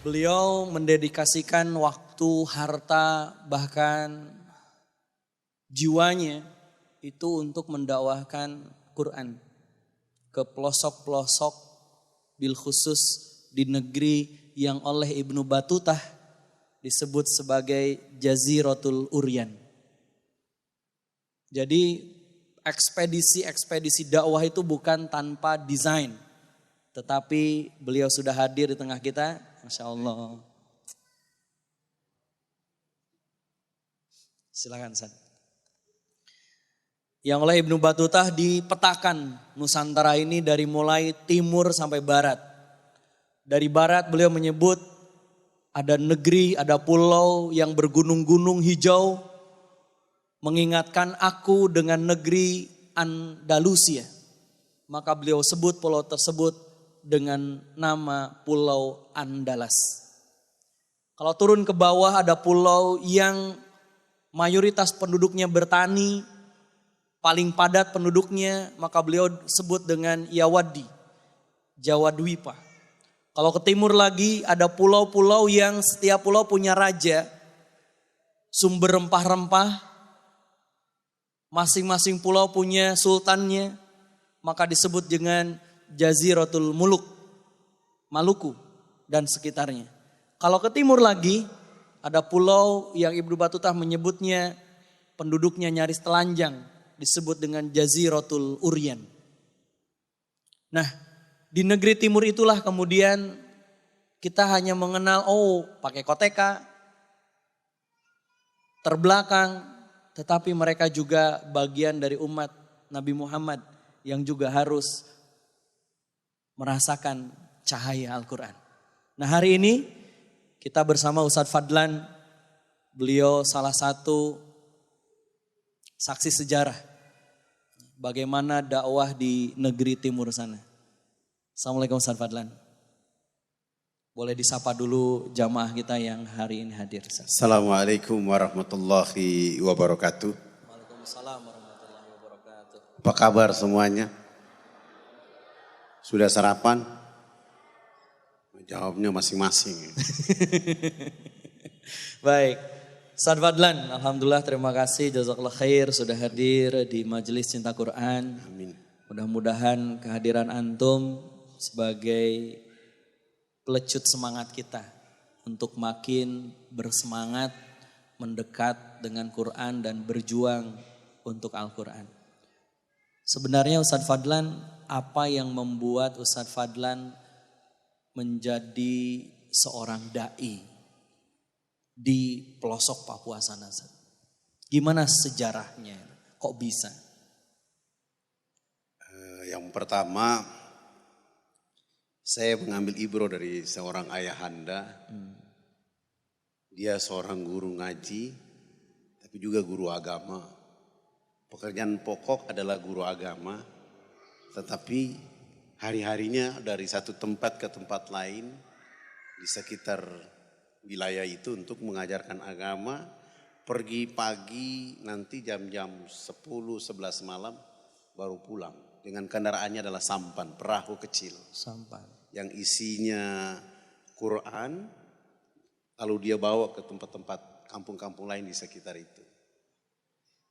Beliau mendedikasikan waktu, harta, bahkan jiwanya itu untuk mendakwahkan Quran ke pelosok-pelosok, bil khusus di negeri yang oleh Ibnu Batutah disebut sebagai Jaziratul Uryan. Jadi ekspedisi dakwah itu bukan tanpa desain, tetapi beliau sudah hadir di tengah kita, Masya Allah. Silakan San. Yang oleh Ibnu Batutah dipetakan Nusantara ini dari mulai timur sampai barat. Dari barat beliau menyebut ada negeri, ada pulau yang bergunung-gunung hijau, mengingatkan aku dengan negeri Andalusia. Maka beliau sebut pulau tersebut dengan nama Pulau Andalas. Kalau turun ke bawah ada pulau yang mayoritas penduduknya bertani, paling padat penduduknya, maka beliau sebut dengan Yawadi, Jawa Dwipa. Kalau ke timur lagi ada pulau-pulau yang setiap pulau punya raja, sumber rempah-rempah, masing-masing pulau punya sultannya, maka disebut dengan Jaziratul Muluk, Maluku dan sekitarnya. Kalau ke timur lagi ada pulau yang Ibnu Batutah menyebutnya penduduknya nyaris telanjang, disebut dengan Jaziratul Uryan. Nah, di negeri timur itulah kemudian kita hanya mengenal pakai koteka, terbelakang, tetapi mereka juga bagian dari umat Nabi Muhammad yang juga harus merasakan cahaya Al-Quran. Nah, hari ini kita bersama Ustadz Fadlan, beliau salah satu saksi sejarah bagaimana dakwah di negeri timur sana. Assalamualaikum Ustadz Fadlan. Boleh disapa dulu jamaah kita yang hari ini hadir. Assalamualaikum warahmatullahi wabarakatuh. Waalaikumsalam warahmatullahi wabarakatuh. Apa kabar semuanya? Sudah sarapan? Jawabnya masing-masing. Baik. Ustadz Fadlan, alhamdulillah terima kasih, jazakallah khair sudah hadir di Majelis Cinta Quran. Amin. Mudah-mudahan kehadiran antum sebagai pelecut semangat kita untuk makin bersemangat mendekat dengan Quran dan berjuang untuk Al-Quran. Sebenarnya Ustadz Fadlan, apa yang membuat Ustadz Fadlan menjadi seorang da'i di pelosok Papua sana? Gimana sejarahnya? Kok bisa? Yang pertama, saya mengambil ibro dari seorang ayahanda. Dia seorang guru ngaji, tapi juga guru agama. Pekerjaan pokok adalah guru agama, tetapi hari-harinya dari satu tempat ke tempat lain di sekitar wilayah itu untuk mengajarkan agama. Pergi pagi, nanti jam-jam 10-11 malam baru pulang. Dengan kendaraannya adalah sampan, perahu kecil. Sampan. Yang isinya Quran, lalu dia bawa ke tempat-tempat kampung-kampung lain di sekitar itu.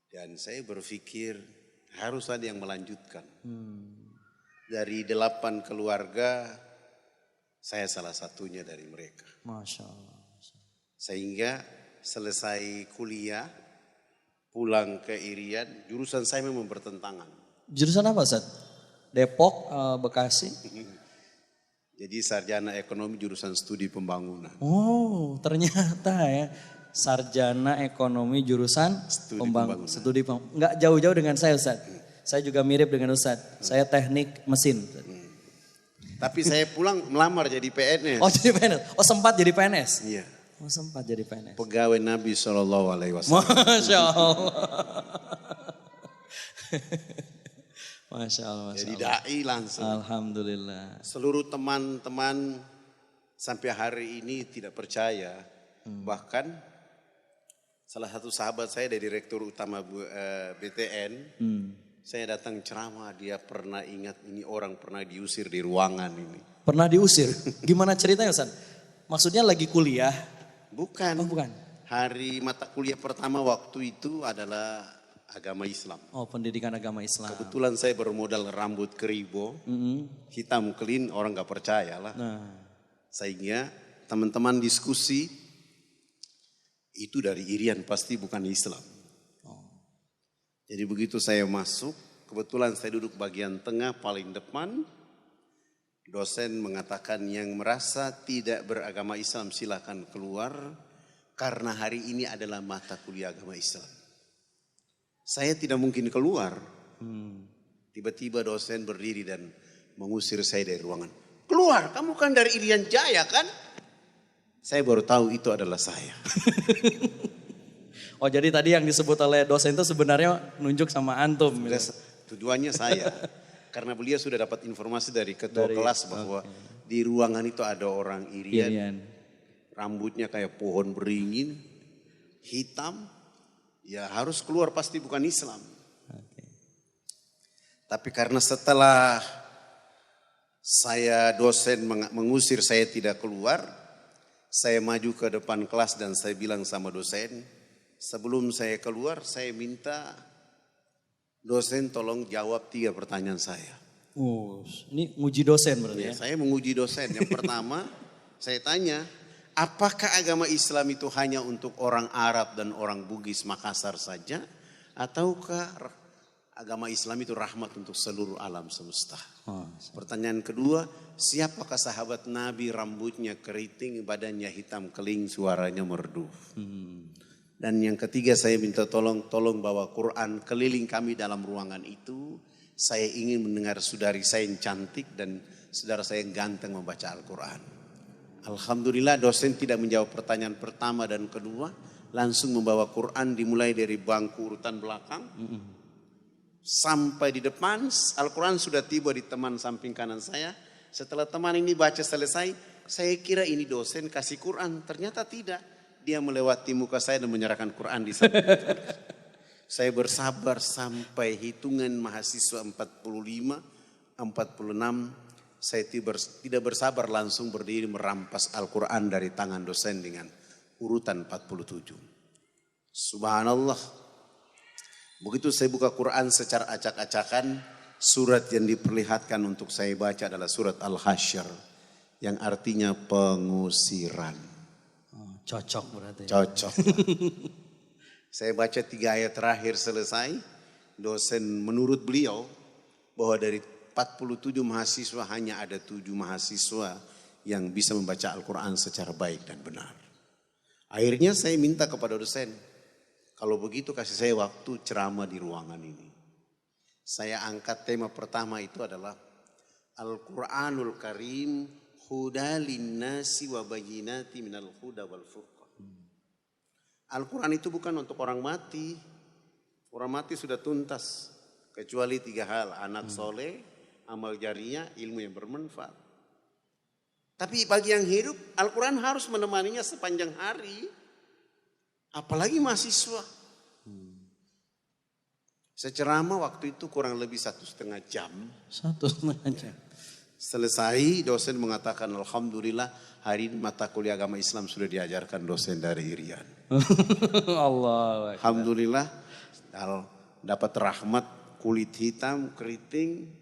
Dan saya berpikir harus ada yang melanjutkan. Dari 8 keluarga, saya salah satunya dari mereka. Masya Allah. Sehingga selesai kuliah, pulang ke Irian, jurusan saya memang bertentangan. Jurusan apa Ustadz? Depok, Bekasi? Jadi sarjana ekonomi jurusan studi pembangunan. Oh ternyata ya. Sarjana ekonomi jurusan studi pembangunan. Nggak jauh-jauh dengan saya Ustadz. Saya juga mirip dengan Ustadz. Saya teknik mesin. Tapi saya pulang melamar jadi PNS. Oh jadi PNS? Oh sempat jadi PNS? Iya. Oh sempat jadi PNS. Pegawai Nabi SAW. Masya Allah. Masya Allah. Jadi da'i langsung. Alhamdulillah. Seluruh teman-teman sampai hari ini tidak percaya. Bahkan salah satu sahabat saya dari Direktur Utama BTN. Saya datang ceramah, dia pernah ingat ini orang pernah diusir di ruangan ini. Pernah diusir? Gimana ceritanya Ustaz? Maksudnya lagi kuliah? Bukan. Oh bukan. Hari mata kuliah pertama waktu itu adalah agama Islam. Oh pendidikan agama Islam. Kebetulan saya bermodal rambut keribo, hitam clean, orang gak percaya lah. Nah. Sehingga teman-teman diskusi, itu dari Irian pasti bukan Islam. Jadi begitu saya masuk, kebetulan saya duduk bagian tengah paling depan, dosen mengatakan yang merasa tidak beragama Islam silakan keluar karena hari ini adalah mata kuliah agama Islam. Saya tidak mungkin keluar. Tiba-tiba dosen berdiri dan mengusir saya dari ruangan. Keluar, kamu kan dari Irian Jaya kan? Saya baru tahu itu adalah saya. Oh jadi tadi yang disebut oleh dosen itu sebenarnya nunjuk sama antum. Tujuannya saya. Karena beliau sudah dapat informasi dari ketua kelas bahwa di ruangan itu ada orang Irian. Rambutnya kayak pohon beringin, hitam. Ya harus keluar pasti bukan Islam. Tapi karena setelah saya dosen mengusir saya tidak keluar, saya maju ke depan kelas dan saya bilang sama dosen, sebelum saya keluar saya minta dosen tolong jawab 3 pertanyaan saya. Ini nguji dosen berarti ya? Saya menguji dosen. Yang pertama saya tanya, apakah agama Islam itu hanya untuk orang Arab dan orang Bugis Makassar saja? Ataukah agama Islam itu rahmat untuk seluruh alam semesta? Pertanyaan kedua, siapakah sahabat Nabi rambutnya keriting, badannya hitam keling, suaranya merdu? Dan yang ketiga saya minta tolong bawa Quran keliling kami dalam ruangan itu. Saya ingin mendengar saudari saya yang cantik dan saudara saya yang ganteng membaca Al-Quran. Alhamdulillah dosen tidak menjawab pertanyaan pertama dan kedua. Langsung membawa Quran dimulai dari bangku urutan belakang. Sampai di depan Al-Quran sudah tiba di teman samping kanan saya. Setelah teman ini baca selesai, saya kira ini dosen kasih Quran. Ternyata tidak. Dia melewati muka saya dan menyerahkan Quran di samping. Saya bersabar sampai hitungan mahasiswa 45, 46. Saya tidak bersabar langsung berdiri merampas Al-Quran dari tangan dosen dengan urutan 47. Subhanallah. Begitu saya buka Quran secara acak-acakan, surat yang diperlihatkan untuk saya baca adalah surat Al-Hasyr. Yang artinya pengusiran. Cocok berarti. Cocok. Saya baca 3 ayat terakhir selesai. Dosen menurut beliau bahwa dari 47 mahasiswa hanya ada 7 mahasiswa yang bisa membaca Al-Quran secara baik dan benar. Akhirnya saya minta kepada dosen, kalau begitu kasih saya waktu ceramah di ruangan ini. Saya angkat tema pertama itu adalah Al-Quranul Karim huda linnasi wa bayyinati minal huda wal furqan. Al-Quran itu bukan untuk orang mati. Orang mati sudah tuntas. Kecuali 3 hal. Anak soleh, amal jariah, ilmu yang bermanfaat. Tapi bagi yang hidup, Al-Quran harus menemaninya sepanjang hari. Apalagi mahasiswa. Saya ceramah waktu itu kurang lebih 1,5 jam. 1,5 jam. Selesai dosen mengatakan Alhamdulillah hari ini mata kuliah agama Islam sudah diajarkan dosen dari Irian. Allah. Alhamdulillah dapat rahmat, kulit hitam, keriting,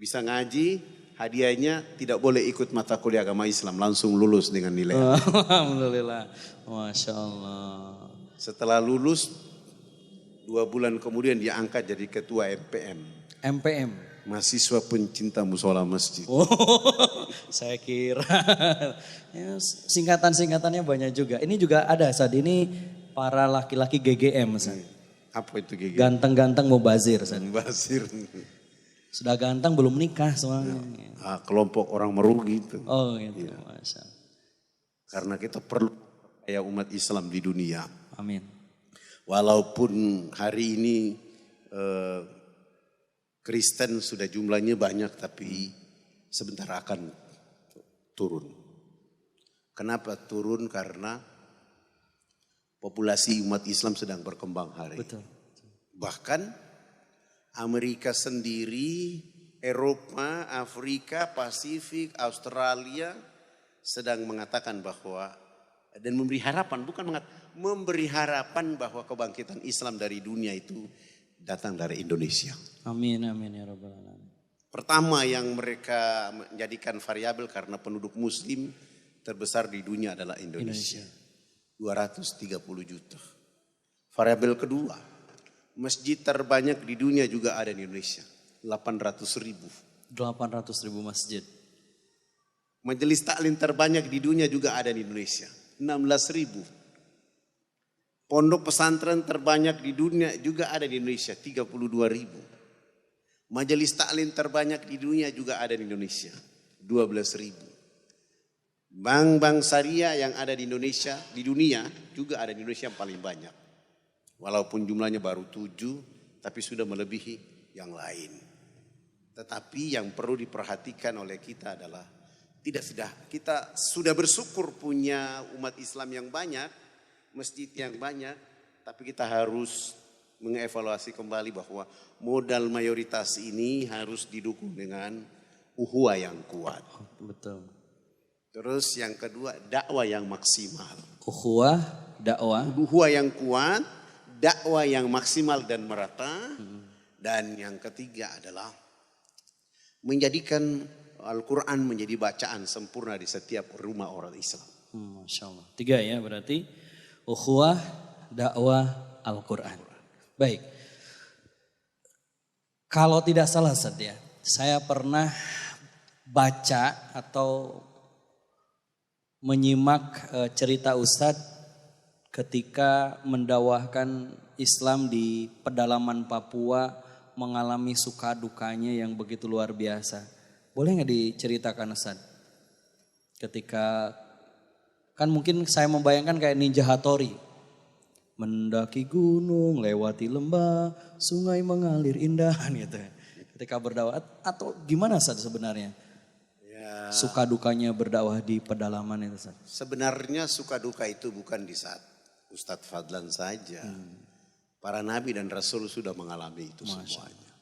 bisa ngaji, hadiahnya tidak boleh ikut mata kuliah agama Islam, langsung lulus dengan nilai. Alhamdulillah, Masya Allah. Setelah lulus 2 bulan kemudian dia angkat jadi ketua MPM. MPM? Mahasiswa pencinta musola masjid. Oh, saya kira ya, singkatan-singkatannya banyak juga. Ini juga ada saat ini para laki-laki GGM. Apa itu GGM? Ganteng-ganteng mubazir. Mubazir. Sudah ganteng belum nikah soalnya. Kelompok orang merugi itu. Oh gitu, ya. Masya. Karena kita perlu kayak umat Islam di dunia. Amin. Walaupun hari ini Kristen sudah jumlahnya banyak tapi sebentar akan turun. Kenapa turun? Karena populasi umat Islam sedang berkembang hari. Betul. Bahkan Amerika sendiri, Eropa, Afrika, Pasifik, Australia sedang mengatakan bahwa dan memberi harapan, memberi harapan bahwa kebangkitan Islam dari dunia itu datang dari Indonesia. Amin, amin ya Rabbal Alamin. Pertama yang mereka menjadikan variabel karena penduduk muslim terbesar di dunia adalah Indonesia. 230 juta. Variabel kedua, masjid terbanyak di dunia juga ada di Indonesia. 800 ribu. 800 ribu masjid. Majelis taklim terbanyak di dunia juga ada di Indonesia. 16 ribu. Pondok pesantren terbanyak di dunia juga ada di Indonesia. 32 ribu. Majelis taklim terbanyak di dunia juga ada di Indonesia. 12 ribu. Bank-bank syariah yang ada di Indonesia, di dunia juga ada di Indonesia yang paling banyak. Walaupun jumlahnya baru 7, tapi sudah melebihi yang lain. Tetapi yang perlu diperhatikan oleh kita adalah kita sudah bersyukur punya umat Islam yang banyak, masjid yang banyak, tapi kita harus mengevaluasi kembali bahwa modal mayoritas ini harus didukung dengan uhuah yang kuat. Betul. Terus yang kedua, dakwah yang maksimal. Uhuah, dakwah. Uhuah yang kuat, dakwah yang maksimal dan merata. Dan yang ketiga adalah menjadikan Al-Quran menjadi bacaan sempurna di setiap rumah orang Islam. Masya Allah. 3 ya berarti. Ukhuwah, dakwah, Al-Quran. Baik. Kalau tidak salah Ustaz ya, saya pernah baca atau menyimak cerita Ustadz ketika mendakwahkan Islam di pedalaman Papua mengalami suka dukanya yang begitu luar biasa. Boleh nggak diceritakan Ustadz? Ketika kan mungkin saya membayangkan kayak Ninja Hattori. Mendaki gunung, lewati lembah, sungai mengalir indah gitu. Ketika berdakwah atau gimana Ustadz sebenarnya? Ya, suka dukanya berdakwah di pedalaman itu Ustadz. Sebenarnya suka duka itu bukan di saat Ustadz Fadlan saja. Para nabi dan rasul sudah mengalami itu semuanya.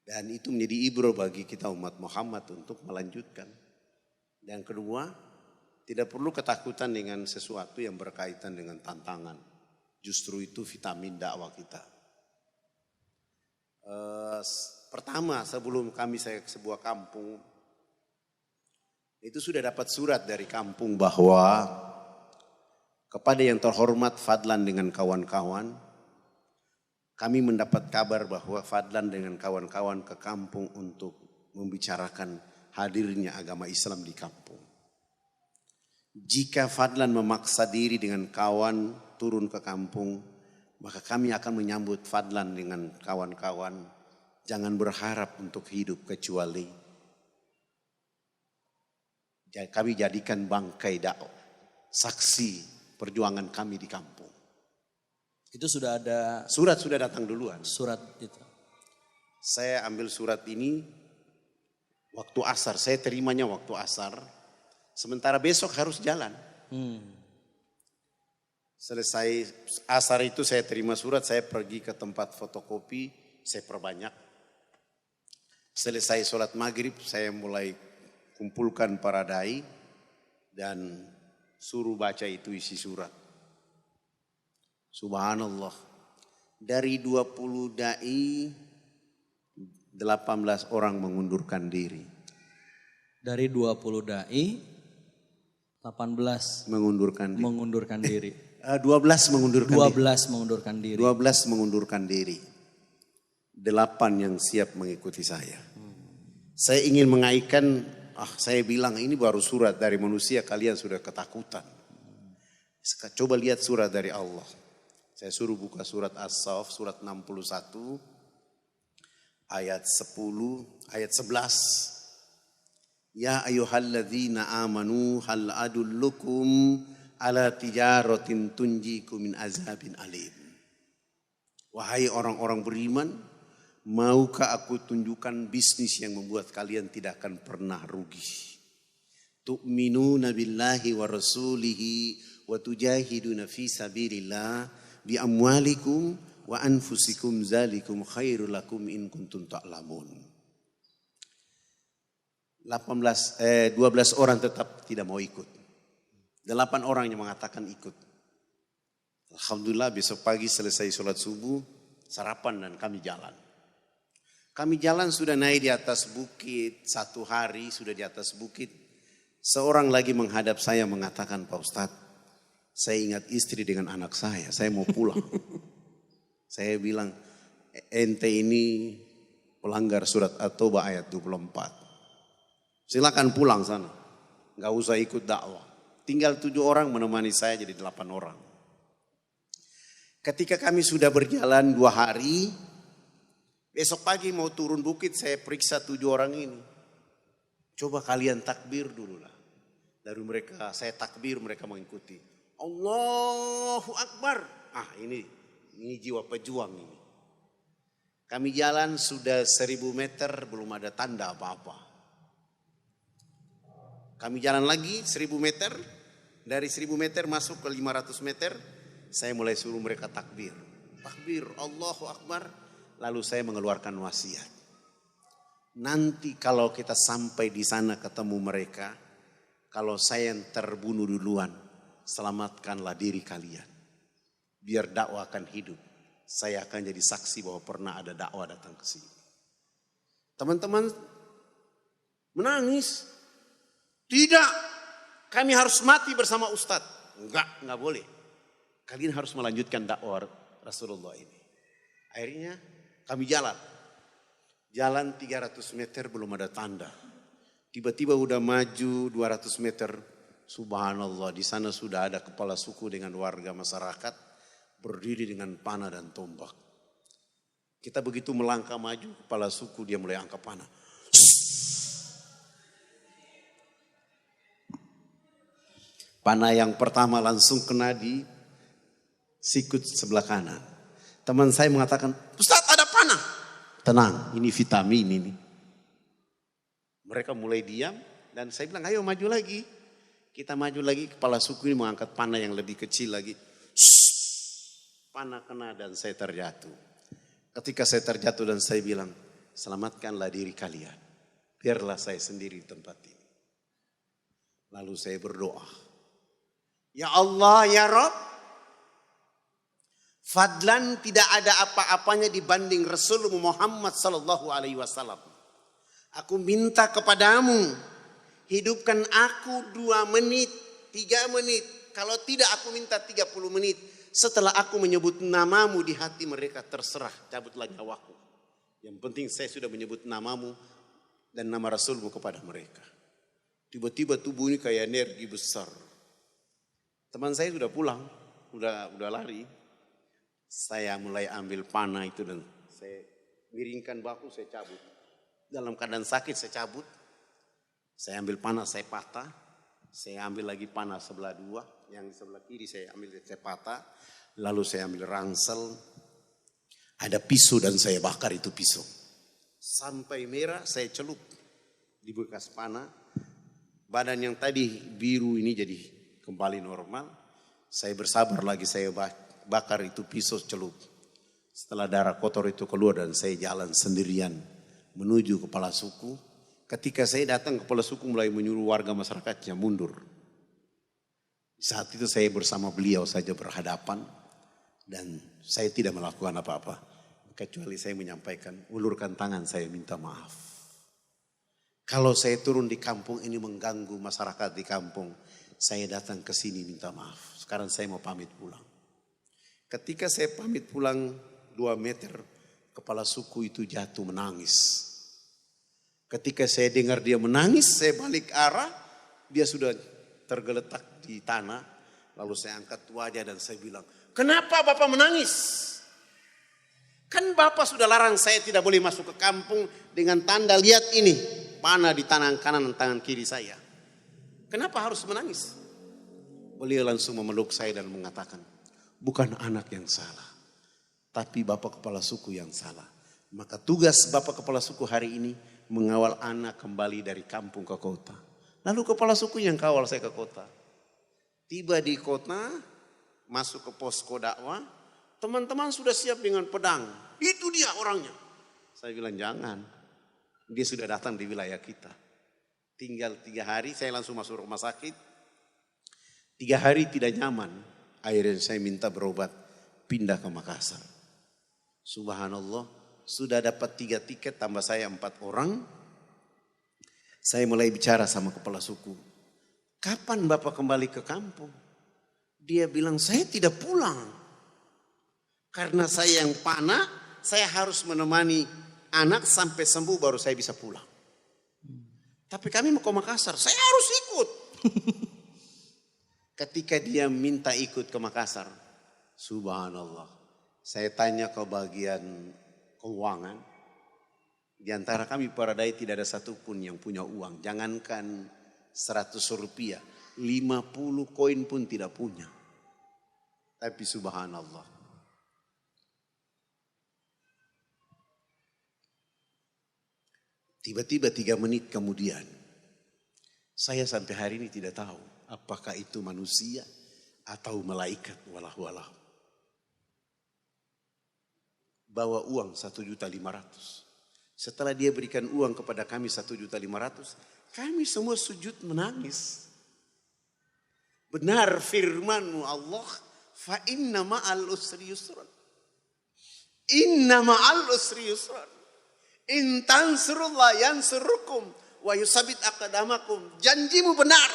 Dan itu menjadi ibro bagi kita umat Muhammad untuk melanjutkan. Dan kedua, tidak perlu ketakutan dengan sesuatu yang berkaitan dengan tantangan. Justru itu vitamin dakwah kita. Pertama, sebelum saya ke sebuah kampung, itu sudah dapat surat dari kampung bahwa kepada yang terhormat Fadlan dengan kawan-kawan, kami mendapat kabar bahwa Fadlan dengan kawan-kawan ke kampung untuk membicarakan hadirnya agama Islam di kampung. Jika Fadlan memaksa diri dengan kawan turun ke kampung, maka kami akan menyambut Fadlan dengan kawan-kawan. Jangan berharap untuk hidup kecuali kami jadikan bangkai dakwah, saksi perjuangan kami di kampung. Itu sudah ada Surat sudah datang duluan. surat itu. Saya ambil surat ini waktu asar, saya terimanya waktu asar. Sementara besok harus jalan. Selesai asar itu saya terima surat, saya pergi ke tempat fotokopi, saya perbanyak. Selesai sholat maghrib, saya mulai kumpulkan para dai dan suruh baca itu isi surat. Subhanallah, dari 20 dai 18 orang mengundurkan diri. Dari 20 dai 18 mengundurkan diri. 12 mengundurkan diri. 12 mengundurkan diri. 12 mengundurkan diri. 8 yang siap mengikuti saya. Saya ingin mengaitkan, saya bilang ini baru surat dari manusia, kalian sudah ketakutan. Coba lihat surat dari Allah. Saya suruh buka surat As-Saff, surat 61, ayat 10, ayat 11. Ya ayyuhalladzina amanu hal adullukum ala tijaratin tunjikum min azabin alim. Wahai orang-orang beriman, maukah aku tunjukkan bisnis yang membuat kalian tidak akan pernah rugi. Tu'minuna billahi wa rasulihi wa tujahiduna fi sabilillah bi amwalikum wa anfusikum zalikum khairul lakum in kuntum ta'lamun. 12 orang tetap tidak mau ikut. 8 orang yang mengatakan ikut. Alhamdulillah besok pagi selesai sholat subuh, sarapan dan kami jalan. Kami jalan sudah naik di atas bukit, 1 hari sudah di atas bukit. Seorang lagi menghadap saya mengatakan, Pak Ustadz, saya ingat istri dengan anak saya mau pulang. Saya bilang, ente ini pelanggar surat At-Taubah ayat 24. Silakan pulang sana, gak usah ikut dakwah. Tinggal 7 orang menemani saya jadi 8 orang. Ketika kami sudah berjalan 2 hari, besok pagi mau turun bukit saya periksa 7 orang ini. Coba kalian takbir dulu lah. Dari mereka saya takbir mereka mengikuti. Allahu Akbar. Ini jiwa pejuang ini. Kami jalan sudah 1000 meter belum ada tanda apa-apa. Kami jalan lagi 1000 meter. Dari 1000 meter masuk ke 500 meter. Saya mulai suruh mereka takbir. Takbir Allahu Akbar. Lalu saya mengeluarkan wasiat. Nanti kalau kita sampai di sana ketemu mereka. Kalau saya yang terbunuh duluan. Selamatkanlah diri kalian. Biar dakwah akan hidup. Saya akan jadi saksi bahwa pernah ada dakwah datang ke sini. Teman-teman menangis. Tidak, kami harus mati bersama Ustadz. Enggak boleh. Kalian harus melanjutkan dakwah Rasulullah ini. Akhirnya kami jalan. Jalan 300 meter belum ada tanda. Tiba-tiba udah maju 200 meter. Subhanallah, di sana sudah ada kepala suku dengan warga masyarakat. Berdiri dengan panah dan tombak. Kita begitu melangkah maju, kepala suku dia mulai angkat panah. Panah yang pertama langsung kena di sikut sebelah kanan. Teman saya mengatakan, Ustadz ada panah. Tenang, ini vitamin ini. Mereka mulai diam dan saya bilang, ayo maju lagi. Kita maju lagi, kepala suku ini mengangkat panah yang lebih kecil lagi. Panah kena dan saya terjatuh. Ketika saya terjatuh dan saya bilang, selamatkanlah diri kalian. Biarlah saya sendiri di tempat ini. Lalu saya berdoa. Ya Allah, ya Rabb. Fadlan tidak ada apa-apanya dibanding Rasulullah Muhammad sallallahu alaihi wasallam. Aku minta kepadamu, hidupkan aku 2 menit, 3 menit. Kalau tidak aku minta 30 menit. Setelah aku menyebut namamu di hati mereka terserah, cabutlah nyawaku. Yang penting saya sudah menyebut namamu dan nama Rasulmu kepada mereka. Tiba-tiba tubuh ini kayak energi besar. Teman saya sudah pulang, udah lari. Saya mulai ambil panah itu dan saya miringkan bahu, saya cabut. Dalam keadaan sakit saya cabut. Saya ambil panah, saya patah. Saya ambil lagi panah sebelah 2. Yang sebelah kiri saya ambil, saya patah. Lalu saya ambil ransel. Ada pisau dan saya bakar itu pisau. Sampai merah saya celup di bekas panah. Badan yang tadi biru ini jadi kembali normal. Saya bersabar lagi, saya bakar itu pisau celup. Setelah darah kotor itu keluar dan saya jalan sendirian menuju kepala suku. Ketika saya datang, kepala suku mulai menyuruh warga masyarakatnya mundur. Saat itu saya bersama beliau saja berhadapan dan saya tidak melakukan apa-apa. Kecuali saya menyampaikan, ulurkan tangan saya minta maaf. Kalau saya turun di kampung ini mengganggu masyarakat di kampung, saya datang ke sini minta maaf. Sekarang saya mau pamit pulang. Ketika saya pamit pulang 2 meter, kepala suku itu jatuh menangis. Ketika saya dengar dia menangis, saya balik arah, dia sudah tergeletak di tanah. Lalu saya angkat wajah dan saya bilang, kenapa Bapak menangis? Kan Bapak sudah larang saya tidak boleh masuk ke kampung dengan tanda lihat ini. Panah di tangan kanan dan tangan kiri saya. Kenapa harus menangis? Beliau langsung memeluk saya dan mengatakan, bukan anak yang salah, tapi Bapak Kepala Suku yang salah. Maka tugas Bapak Kepala Suku hari ini mengawal anak kembali dari kampung ke kota. Lalu Kepala Suku yang kawal saya ke kota. Tiba di kota, masuk ke posko dakwah, teman-teman sudah siap dengan pedang. Itu dia orangnya. Saya bilang jangan. Dia sudah datang di wilayah kita. Tinggal 3 hari saya langsung masuk rumah sakit. 3 hari tidak nyaman. Akhirnya saya minta berobat, pindah ke Makassar. Subhanallah, sudah dapat 3 tiket tambah saya 4 orang. Saya mulai bicara sama kepala suku. Kapan Bapak kembali ke kampung? Dia bilang, saya tidak pulang. Karena saya yang panah, saya harus menemani anak sampai sembuh baru saya bisa pulang. Tapi kami mau ke Makassar, saya harus ikut. Ketika dia minta ikut ke Makassar, subhanallah. Saya tanya ke bagian keuangan. Di antara kami para dai tidak ada satupun yang punya uang. Jangankan 100 rupiah, 50 koin pun tidak punya. Tapi subhanallah. Tiba-tiba 3 menit kemudian, saya sampai hari ini tidak tahu apakah itu manusia atau malaikat, walau. Bawa uang 1.500.000. Setelah dia berikan uang kepada kami 1.500.000, kami semua sujud menangis. Benar firman-Mu Allah, fa inna ma'al usri yusran. Inna ma'al usri yusran. In tansurullah yansurukum wa yusabit aqdamakum. Janjimu benar.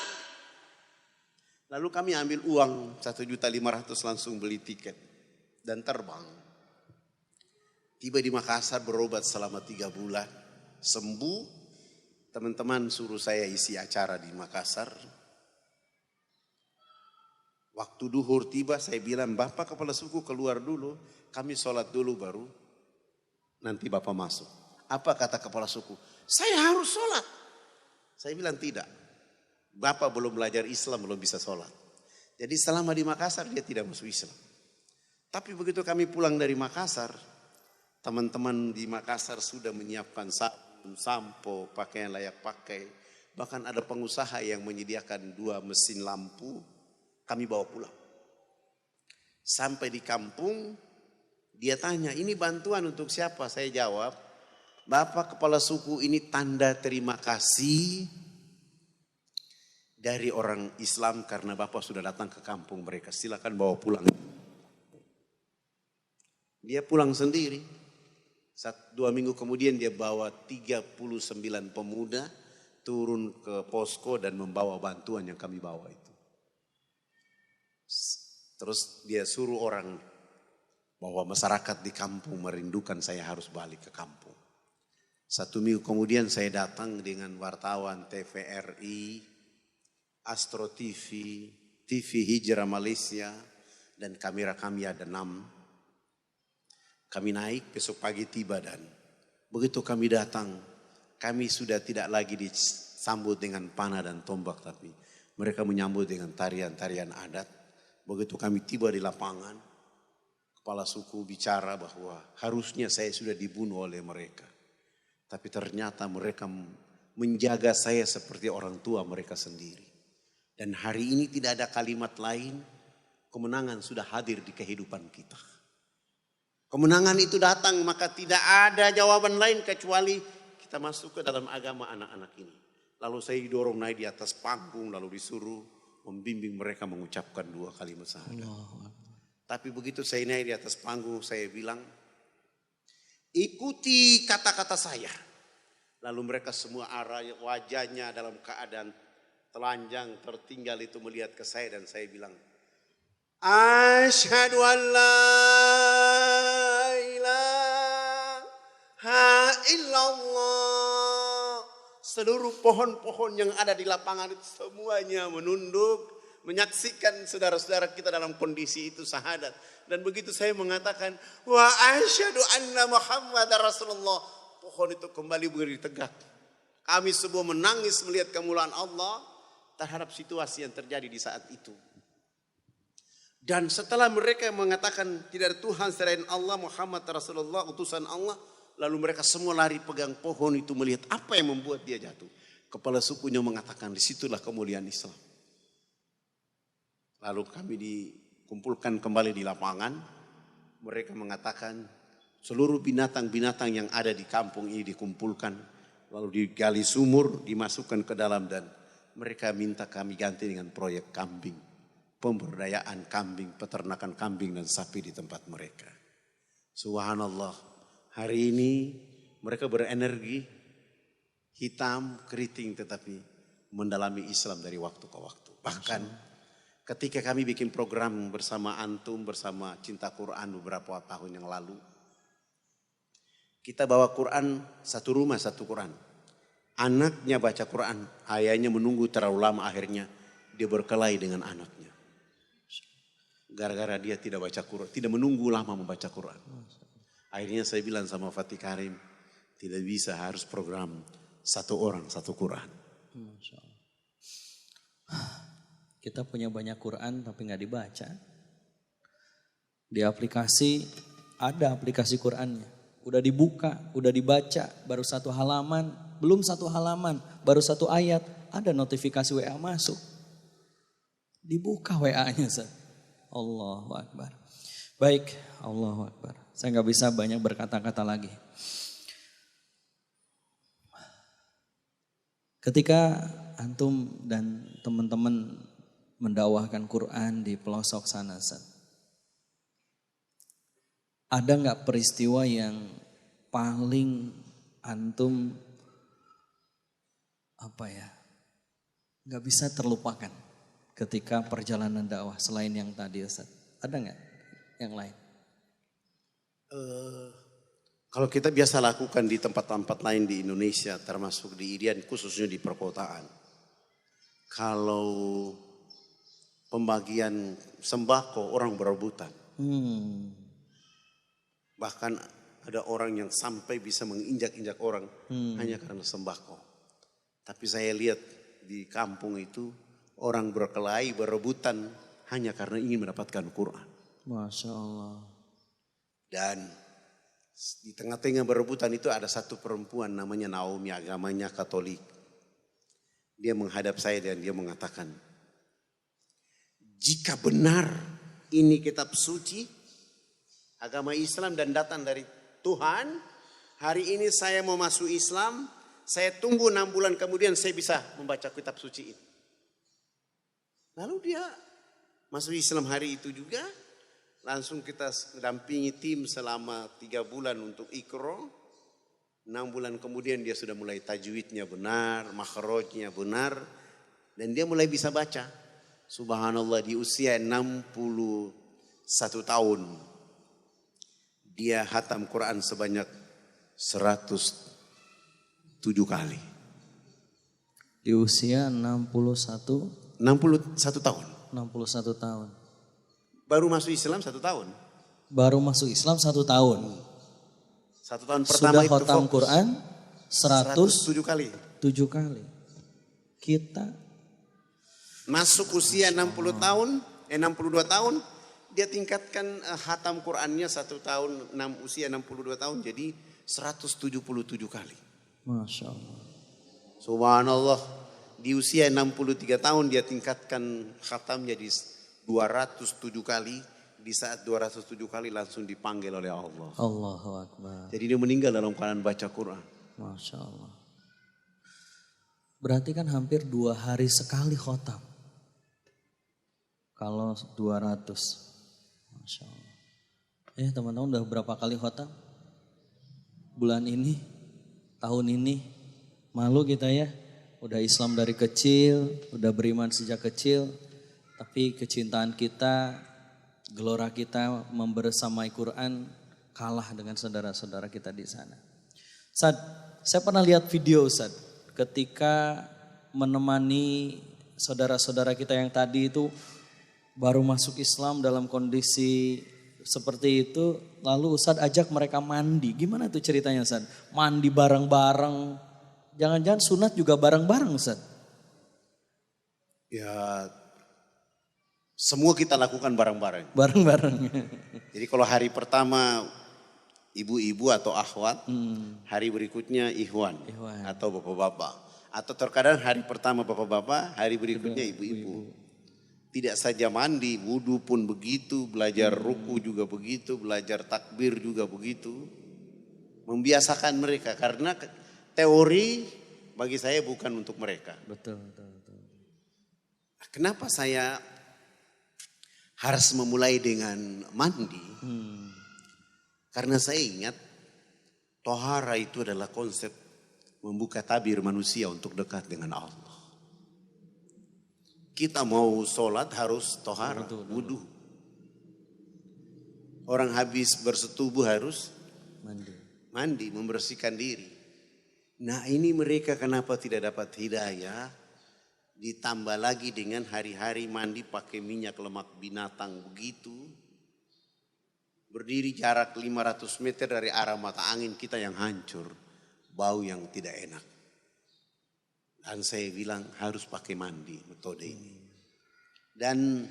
Lalu kami ambil uang 1.500.000 langsung beli tiket dan terbang. Tiba di Makassar berobat selama 3 bulan. Sembuh. Teman-teman suruh saya isi acara di Makassar. Waktu duhur tiba saya bilang, Bapak kepala suku keluar dulu. Kami sholat dulu baru nanti Bapak masuk. Apa kata kepala suku? Saya harus sholat. Saya bilang tidak. Bapak belum belajar Islam, belum bisa sholat. Jadi selama di Makassar dia tidak masuk Islam. Tapi begitu kami pulang dari Makassar, teman-teman di Makassar sudah menyiapkan sabun, sampo, pakaian layak pakai. Bahkan ada pengusaha yang menyediakan 2 mesin lampu, kami bawa pulang. Sampai di kampung, dia tanya, ini bantuan untuk siapa? Saya jawab, Bapak kepala suku, ini tanda terima kasih dari orang Islam karena Bapak sudah datang ke kampung mereka. Silakan bawa pulang. Dia pulang sendiri. 2 minggu kemudian dia bawa 39 pemuda turun ke posko dan membawa bantuan yang kami bawa itu. Terus dia suruh orang bahwa masyarakat di kampung merindukan saya harus balik ke kampung. 1 minggu kemudian saya datang dengan wartawan TVRI, Astro TV, TV Hijrah Malaysia, dan kamera kami ada 6. Kami naik, besok pagi tiba dan begitu kami datang, kami sudah tidak lagi disambut dengan panah dan tombak, tapi mereka menyambut dengan tarian-tarian adat. Begitu kami tiba di lapangan, kepala suku bicara bahwa harusnya saya sudah dibunuh oleh mereka. Tapi ternyata mereka menjaga saya seperti orang tua mereka sendiri. Dan hari ini tidak ada kalimat lain, kemenangan sudah hadir di kehidupan kita. Kemenangan itu datang, maka tidak ada jawaban lain kecuali kita masuk ke dalam agama anak-anak ini. Lalu saya didorong naik di atas panggung, lalu disuruh membimbing mereka mengucapkan 2 kalimat syahadat. Tapi begitu saya naik di atas panggung, saya bilang, ikuti kata-kata saya. Lalu mereka semua arah wajahnya dalam keadaan telanjang, tertinggal itu melihat ke saya dan saya bilang, Asyhadu an la ilaha illallah. Seluruh pohon-pohon yang ada di lapangan itu semuanya menunduk, menyaksikan saudara-saudara kita dalam kondisi itu syahadat. Dan begitu saya mengatakan, wa asyhadu anna Muhammadar Rasulullah, pohon itu kembali berdiri tegak. Kami semua menangis melihat kemuliaan Allah terhadap situasi yang terjadi di saat itu. Dan setelah mereka mengatakan tidak ada Tuhan selain Allah, Muhammad Rasulullah utusan Allah, lalu mereka semua lari pegang pohon itu melihat apa yang membuat dia jatuh. Kepala sukunya mengatakan disitulah kemuliaan Islam. Lalu kami dikumpulkan kembali di lapangan. Mereka mengatakan seluruh binatang-binatang yang ada di kampung ini dikumpulkan. lalu digali sumur, dimasukkan ke dalam dan mereka minta kami ganti dengan proyek kambing. Pemberdayaan kambing, peternakan kambing dan sapi di tempat mereka. Subhanallah, hari ini mereka berenergi, hitam, keriting tetapi mendalami Islam dari waktu ke waktu. Bahkan ketika kami bikin program bersama Antum, bersama Cinta Quran beberapa tahun yang lalu, kita bawa Quran, satu rumah satu Quran. Anaknya baca Quran, ayahnya menunggu terlalu lama, akhirnya dia berkelahi dengan anaknya. Gara-gara dia tidak baca Quran, tidak menunggu lama membaca Quran. Akhirnya saya bilang sama Fatih Karim, tidak bisa, harus program satu orang satu Quran. Masya Allah. Kita punya banyak Quran tapi nggak dibaca. Di aplikasi ada aplikasi Qurannya. Udah dibuka, udah dibaca, baru satu halaman, belum satu halaman, baru satu ayat, ada notifikasi WA masuk. Dibuka WA-nya, Ustaz. Allahu Akbar. Baik, Allahu Akbar. Saya nggak bisa banyak berkata-kata lagi. Ketika antum dan teman-teman mendakwahkan Quran di pelosok sana, Ustaz, ada nggak peristiwa yang paling antum nggak bisa terlupakan ketika perjalanan dakwah selain yang tadi, Ustaz? Ada nggak yang lain? Kalau kita biasa lakukan di tempat-tempat lain di Indonesia, termasuk di Irian, khususnya di perkotaan. Kalau pembagian sembako orang berebutan. Bahkan ada orang yang sampai bisa menginjak-injak orang hanya karena sembako. Tapi saya lihat di kampung itu orang berkelahi, berebutan hanya karena ingin mendapatkan Quran. Masya Allah. Dan di tengah-tengah berebutan itu ada satu perempuan namanya Naomi, agamanya Katolik. Dia menghadap saya dan dia mengatakan, jika benar ini kitab suci, agama Islam dan datang dari Tuhan, hari ini saya mau masuk Islam, saya tunggu 6 bulan kemudian saya bisa membaca kitab suci ini. Lalu dia masuk Islam hari itu juga, langsung kita dampingi tim selama 3 bulan untuk Iqra. 6 bulan kemudian dia sudah mulai tajwidnya benar, makhrajnya benar, dan dia mulai bisa baca. Subhanallah, di usia 61 tahun. Dia hatam Quran sebanyak 107 kali. Di usia 61 tahun. 61 tahun. Baru masuk Islam 1 tahun. Baru masuk Islam 1 tahun. 1 tahun pertama sudah itu khatam fokus. Quran 107 kali. 7 kali. Kita masuk usia 62 tahun, dia tingkatkan khatam Qurannya 1 tahun, usia 62 tahun jadi 177 kali. Masya Allah. Subhanallah, di usia 63 tahun dia tingkatkan khatamnya di 207 kali. Di saat 207 kali langsung dipanggil oleh Allah. Allahu Akbar. Jadi dia meninggal dalam keadaan baca Quran. Masya Allah. Berarti kan hampir 2 hari sekali khatam. Kalau 200. Masya Allah. Teman-teman udah berapa kali khatam? Bulan ini, tahun ini. Malu kita ya. Udah Islam dari kecil, udah beriman sejak kecil. Tapi kecintaan kita, gelora kita membersamai Quran kalah dengan saudara-saudara kita di sana. Ustaz, saya pernah lihat video Ustaz, ketika menemani saudara-saudara kita yang tadi itu baru masuk Islam dalam kondisi seperti itu, lalu Ustaz ajak mereka mandi. Gimana tuh ceritanya Ustaz? Mandi bareng-bareng, jangan-jangan sunat juga bareng-bareng Ustaz? Ya, semua kita lakukan bareng-bareng. Bareng-bareng. Jadi kalau hari pertama ibu-ibu atau akhwat, hari berikutnya ikhwan atau bapak-bapak. Atau terkadang hari pertama bapak-bapak, hari berikutnya ibu-ibu. Tidak saja mandi, wudu pun begitu, belajar ruku juga begitu, belajar takbir juga begitu. Membiasakan mereka karena teori bagi saya bukan untuk mereka. Betul, betul, betul. Kenapa saya harus memulai dengan mandi? Karena saya ingat tohara itu adalah konsep membuka tabir manusia untuk dekat dengan Allah. Kita mau sholat harus tohara, wudu. Orang habis bersetubuh harus mandi, membersihkan diri. Nah ini mereka kenapa tidak dapat hidayah? Ditambah lagi dengan hari-hari mandi pakai minyak lemak binatang begitu. Berdiri jarak 500 meter dari arah mata angin kita yang hancur. Bau yang tidak enak. Dan saya bilang harus pakai mandi metode ini. Dan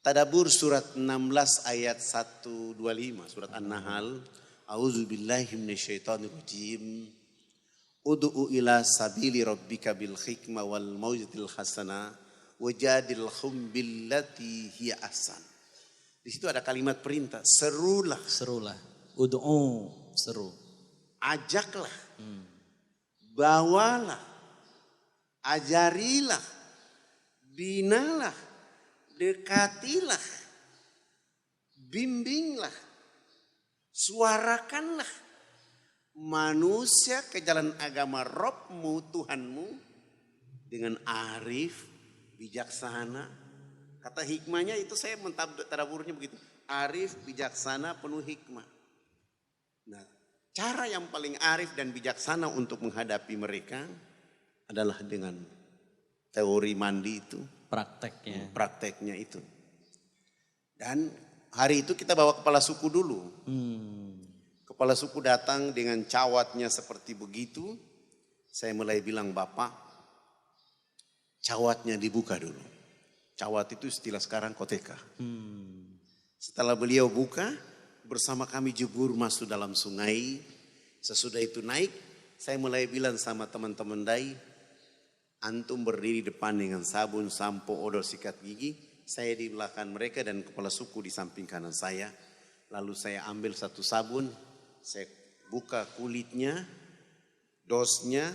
Tadabur surat 16 ayat 125 surat An-Nahl. A'udzubillahi minasyaitonirrajim. Ud'u ila sabili rabbika bil hikmah wal mau'izatil hasanah wajadilhum billati hiya ahsan. Di situ ada kalimat perintah, serulah. Ud'u, seru. Ajaklah. Bawalah. Ajarilah. Binalah. Dekatilah. Bimbinglah. Suarakanlah manusia ke jalan agama Rabbmu, Tuhanmu dengan arif, bijaksana. Kata hikmahnya itu saya mentadaburnya begitu. Arif, bijaksana, penuh hikmah. Nah, cara yang paling arif dan bijaksana untuk menghadapi mereka adalah dengan teori mandi itu. Prakteknya itu. Dan hari itu kita bawa kepala suku dulu. Kepala suku datang dengan cawatnya seperti begitu. Saya mulai bilang, Bapak, cawatnya dibuka dulu. Cawat itu istilah sekarang koteka. Setelah beliau buka, bersama kami jebur masuk dalam sungai. Sesudah itu naik, saya mulai bilang sama teman-teman dai, antum berdiri depan dengan sabun, sampo, odol, sikat gigi. Saya di belakang mereka dan kepala suku di samping kanan saya. Lalu saya ambil satu sabun, saya buka kulitnya, dosnya,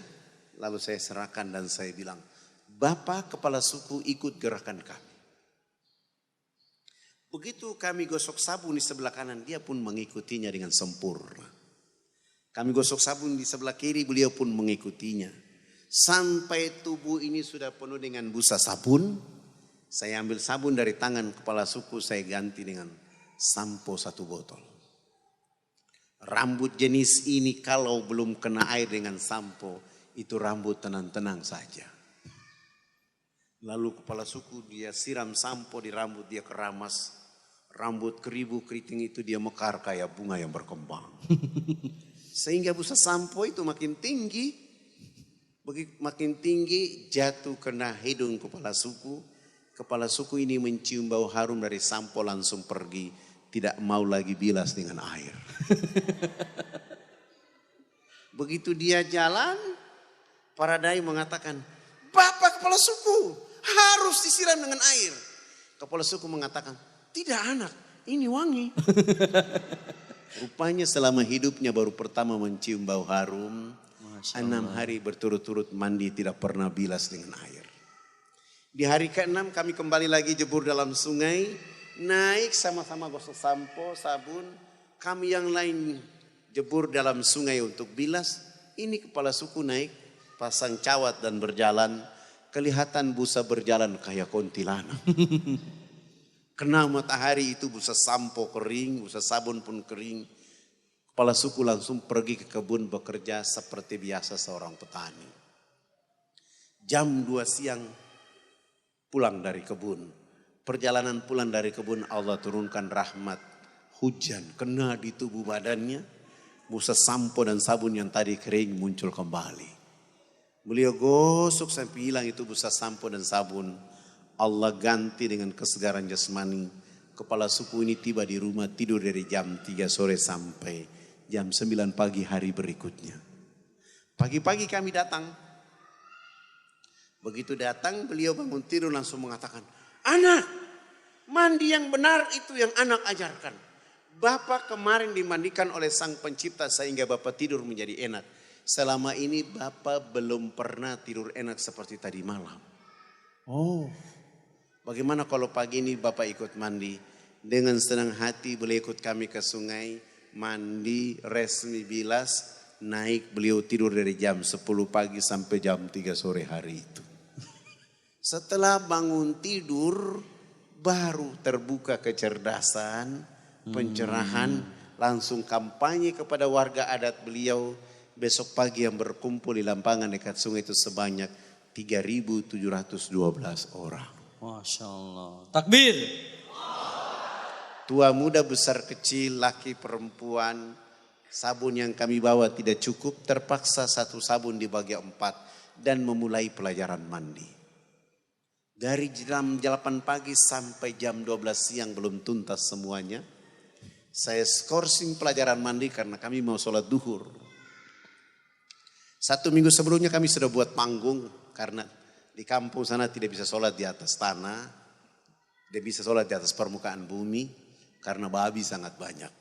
lalu saya serahkan dan saya bilang, Bapak kepala suku ikut gerakan kami. Begitu kami gosok sabun di sebelah kanan, dia pun mengikutinya dengan sempurna. Kami gosok sabun di sebelah kiri, beliau pun mengikutinya. Sampai tubuh ini sudah penuh dengan busa sabun, saya ambil sabun dari tangan kepala suku, saya ganti dengan sampo 1 botol. Rambut jenis ini kalau belum kena air dengan sampo, itu rambut tenang-tenang saja. Lalu kepala suku dia siram sampo di rambut, dia keramas. Rambut keribu keriting itu dia mekar kayak bunga yang berkembang. Sehingga busa sampo itu makin tinggi. Makin tinggi jatuh kena hidung kepala suku. Kepala suku ini mencium bau harum dari sampo langsung pergi. Tidak mau lagi bilas dengan air. Begitu dia jalan, para dai mengatakan, Bapak kepala suku harus disiram dengan air. Kepala suku mengatakan, tidak anak, ini wangi. Rupanya selama hidupnya baru pertama mencium bau harum. 6 hari berturut-turut mandi tidak pernah bilas dengan air. Di hari ke-6 kami kembali lagi jebur dalam sungai. Naik sama-sama gosok sampo, sabun. Kami yang lain jebur dalam sungai untuk bilas. Ini kepala suku naik, pasang cawat dan berjalan. Kelihatan busa berjalan kayak kuntilanak. Kena matahari itu busa sampo kering, busa sabun pun kering. Kepala suku langsung pergi ke kebun bekerja seperti biasa seorang petani. Jam 2 siang pulang dari kebun. Perjalanan pulang dari kebun Allah turunkan rahmat. Hujan kena di tubuh badannya. Busa sampo dan sabun yang tadi kering muncul kembali. Beliau gosok sampai hilang itu busa sampo dan sabun. Allah ganti dengan kesegaran jasmani. Kepala suku ini tiba di rumah tidur dari jam 3 sore sampai jam 9 pagi hari berikutnya. Pagi-pagi kami datang. Begitu datang beliau bangun tidur langsung mengatakan, Anak, mandi yang benar itu yang anak ajarkan. Bapak kemarin dimandikan oleh Sang Pencipta sehingga Bapak tidur menjadi enak. selama ini Bapak belum pernah tidur enak seperti tadi malam. Oh. Bagaimana kalau pagi ini Bapak ikut mandi? Dengan senang hati beliau ikut kami ke sungai, mandi, resmi bilas, naik beliau tidur dari jam 10 pagi sampai jam 3 sore hari itu. Setelah bangun tidur, baru terbuka kecerdasan, pencerahan, langsung kampanye kepada warga adat beliau. Besok pagi yang berkumpul di lampangan dekat sungai itu sebanyak 3.712 orang. Masya Allah. Takbir. Tua muda besar kecil, laki perempuan, sabun yang kami bawa tidak cukup, terpaksa satu sabun dibagi 4 dan memulai pelajaran mandi. Dari jam 8 pagi sampai jam 12 siang belum tuntas semuanya. Saya skorsing pelajaran mandi karena kami mau sholat duhur. 1 minggu sebelumnya kami sudah buat panggung karena di kampung sana tidak bisa sholat di atas tanah, tidak bisa sholat di atas permukaan bumi. Karena babi sangat banyak.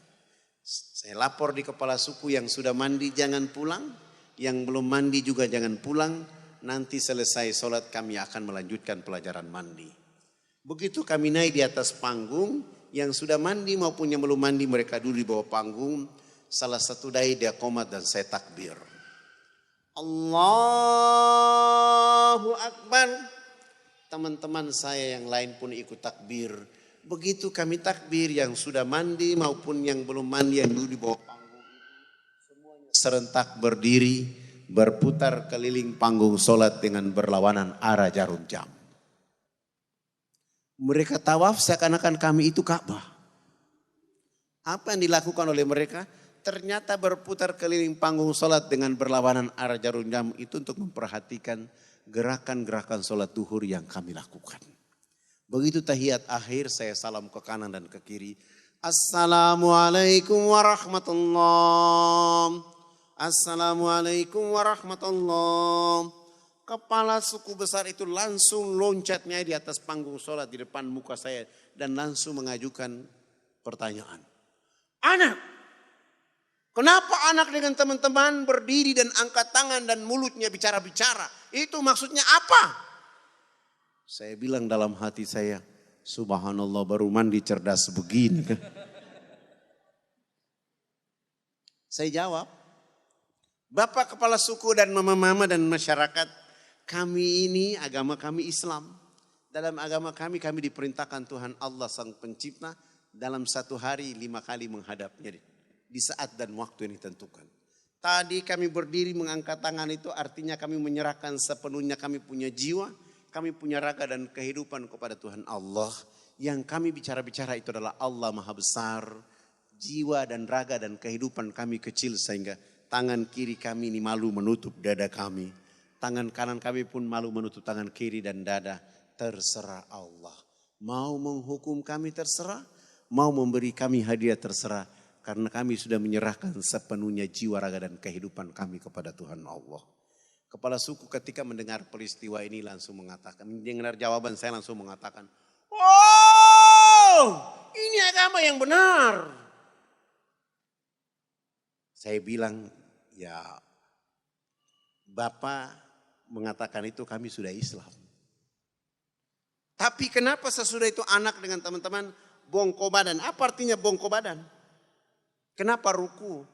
Saya lapor di kepala suku yang sudah mandi jangan pulang. Yang belum mandi juga jangan pulang. Nanti selesai sholat kami akan melanjutkan pelajaran mandi. Begitu kami naik di atas panggung. Yang sudah mandi maupun yang belum mandi mereka dulu di bawah panggung. Salah satu dai dia qomat dan saya takbir. Allahu Akbar. Teman-teman saya yang lain pun ikut takbir. Begitu kami takbir yang sudah mandi maupun yang belum mandi yang dulu di bawah panggung itu. Semuanya serentak berdiri berputar keliling panggung solat dengan berlawanan arah jarum jam. Mereka tawaf seakan-akan kami itu Ka'bah. Apa yang dilakukan oleh mereka? Ternyata berputar keliling panggung solat dengan berlawanan arah jarum jam itu untuk memperhatikan gerakan-gerakan solat duhur yang kami lakukan. Begitu tahiyat akhir saya salam ke kanan dan ke kiri. Assalamualaikum warahmatullahi. Assalamualaikum warahmatullahi. Kepala suku besar itu langsung loncatnya di atas panggung sholat di depan muka saya. Dan langsung mengajukan pertanyaan. Anak, kenapa anak dengan teman-teman berdiri dan angkat tangan dan mulutnya bicara-bicara? Itu maksudnya apa? Saya bilang dalam hati saya, subhanallah baru mandi cerdas begini. Saya jawab, Bapak kepala suku dan mama-mama dan masyarakat, kami ini agama kami Islam. Dalam agama kami diperintahkan Tuhan Allah Sang Pencipta dalam satu hari 5 kali menghadapnya di saat dan waktu yang ditentukan. Tadi kami berdiri mengangkat tangan itu artinya kami menyerahkan sepenuhnya kami punya jiwa. Kami punya raga dan kehidupan kepada Tuhan Allah. Yang kami bicara-bicara itu adalah Allah Maha Besar. Jiwa dan raga dan kehidupan kami kecil sehingga tangan kiri kami ini malu menutup dada kami. Tangan kanan kami pun malu menutup tangan kiri dan dada. Terserah Allah. Mau menghukum kami terserah. Mau memberi kami hadiah terserah. Karena kami sudah menyerahkan sepenuhnya jiwa, raga dan kehidupan kami kepada Tuhan Allah. Kepala suku ketika mendengar peristiwa ini langsung mengatakan, mendengar jawaban saya langsung mengatakan, wow, ini agama yang benar. Saya bilang, ya Bapak mengatakan itu kami sudah Islam. Tapi kenapa sesudah itu anak dengan teman-teman bongko badan? Apa artinya bongko badan? Kenapa ruku?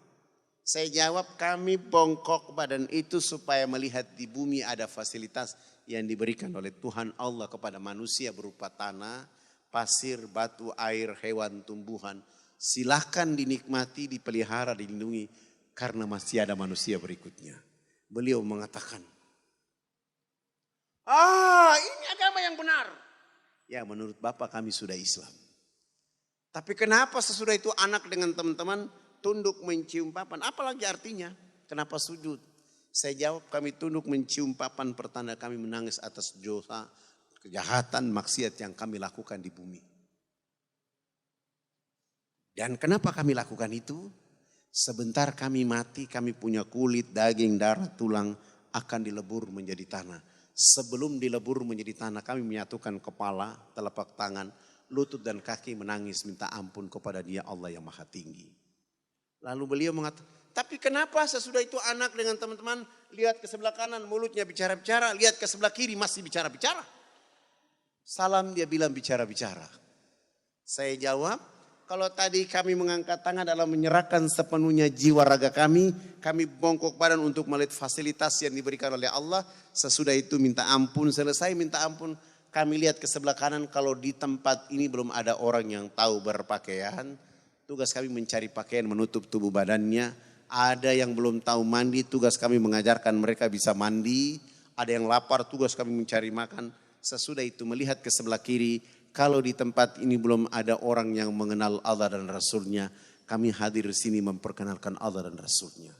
Saya jawab kami bongkok badan itu supaya melihat di bumi ada fasilitas yang diberikan oleh Tuhan Allah kepada manusia berupa tanah, pasir, batu, air, hewan, tumbuhan. Silahkan dinikmati, dipelihara, dilindungi karena masih ada manusia berikutnya. Beliau mengatakan, ini agama yang benar. Ya menurut Bapak kami sudah Islam. Tapi kenapa sesudah itu anak dengan teman-teman tunduk mencium papan, apalagi artinya? Kenapa sujud? Saya jawab kami tunduk mencium papan pertanda kami menangis atas dosa, kejahatan, maksiat yang kami lakukan di bumi. Dan kenapa kami lakukan itu? Sebentar kami mati, kami punya kulit, daging, darah, tulang akan dilebur menjadi tanah. Sebelum dilebur menjadi tanah kami menyatukan kepala, telapak tangan, lutut dan kaki menangis minta ampun kepada Dia Allah yang Maha Tinggi. Lalu beliau mengatakan, Tapi kenapa sesudah itu anak dengan teman-teman lihat ke sebelah kanan mulutnya bicara-bicara, lihat ke sebelah kiri masih bicara-bicara. Salam dia bilang bicara-bicara. Saya jawab, kalau tadi kami mengangkat tangan adalah menyerahkan sepenuhnya jiwa raga kami bongkok badan untuk melihat fasilitas yang diberikan oleh Allah. Sesudah itu minta ampun, selesai minta ampun, kami lihat ke sebelah kanan kalau di tempat ini belum ada orang yang tahu berpakaian. Tugas kami mencari pakaian menutup tubuh badannya. Ada yang belum tahu mandi, tugas kami mengajarkan mereka bisa mandi. Ada yang lapar, tugas kami mencari makan. Sesudah itu melihat ke sebelah kiri, kalau di tempat ini belum ada orang yang mengenal Allah dan Rasulnya, kami hadir di sini memperkenalkan Allah dan Rasulnya.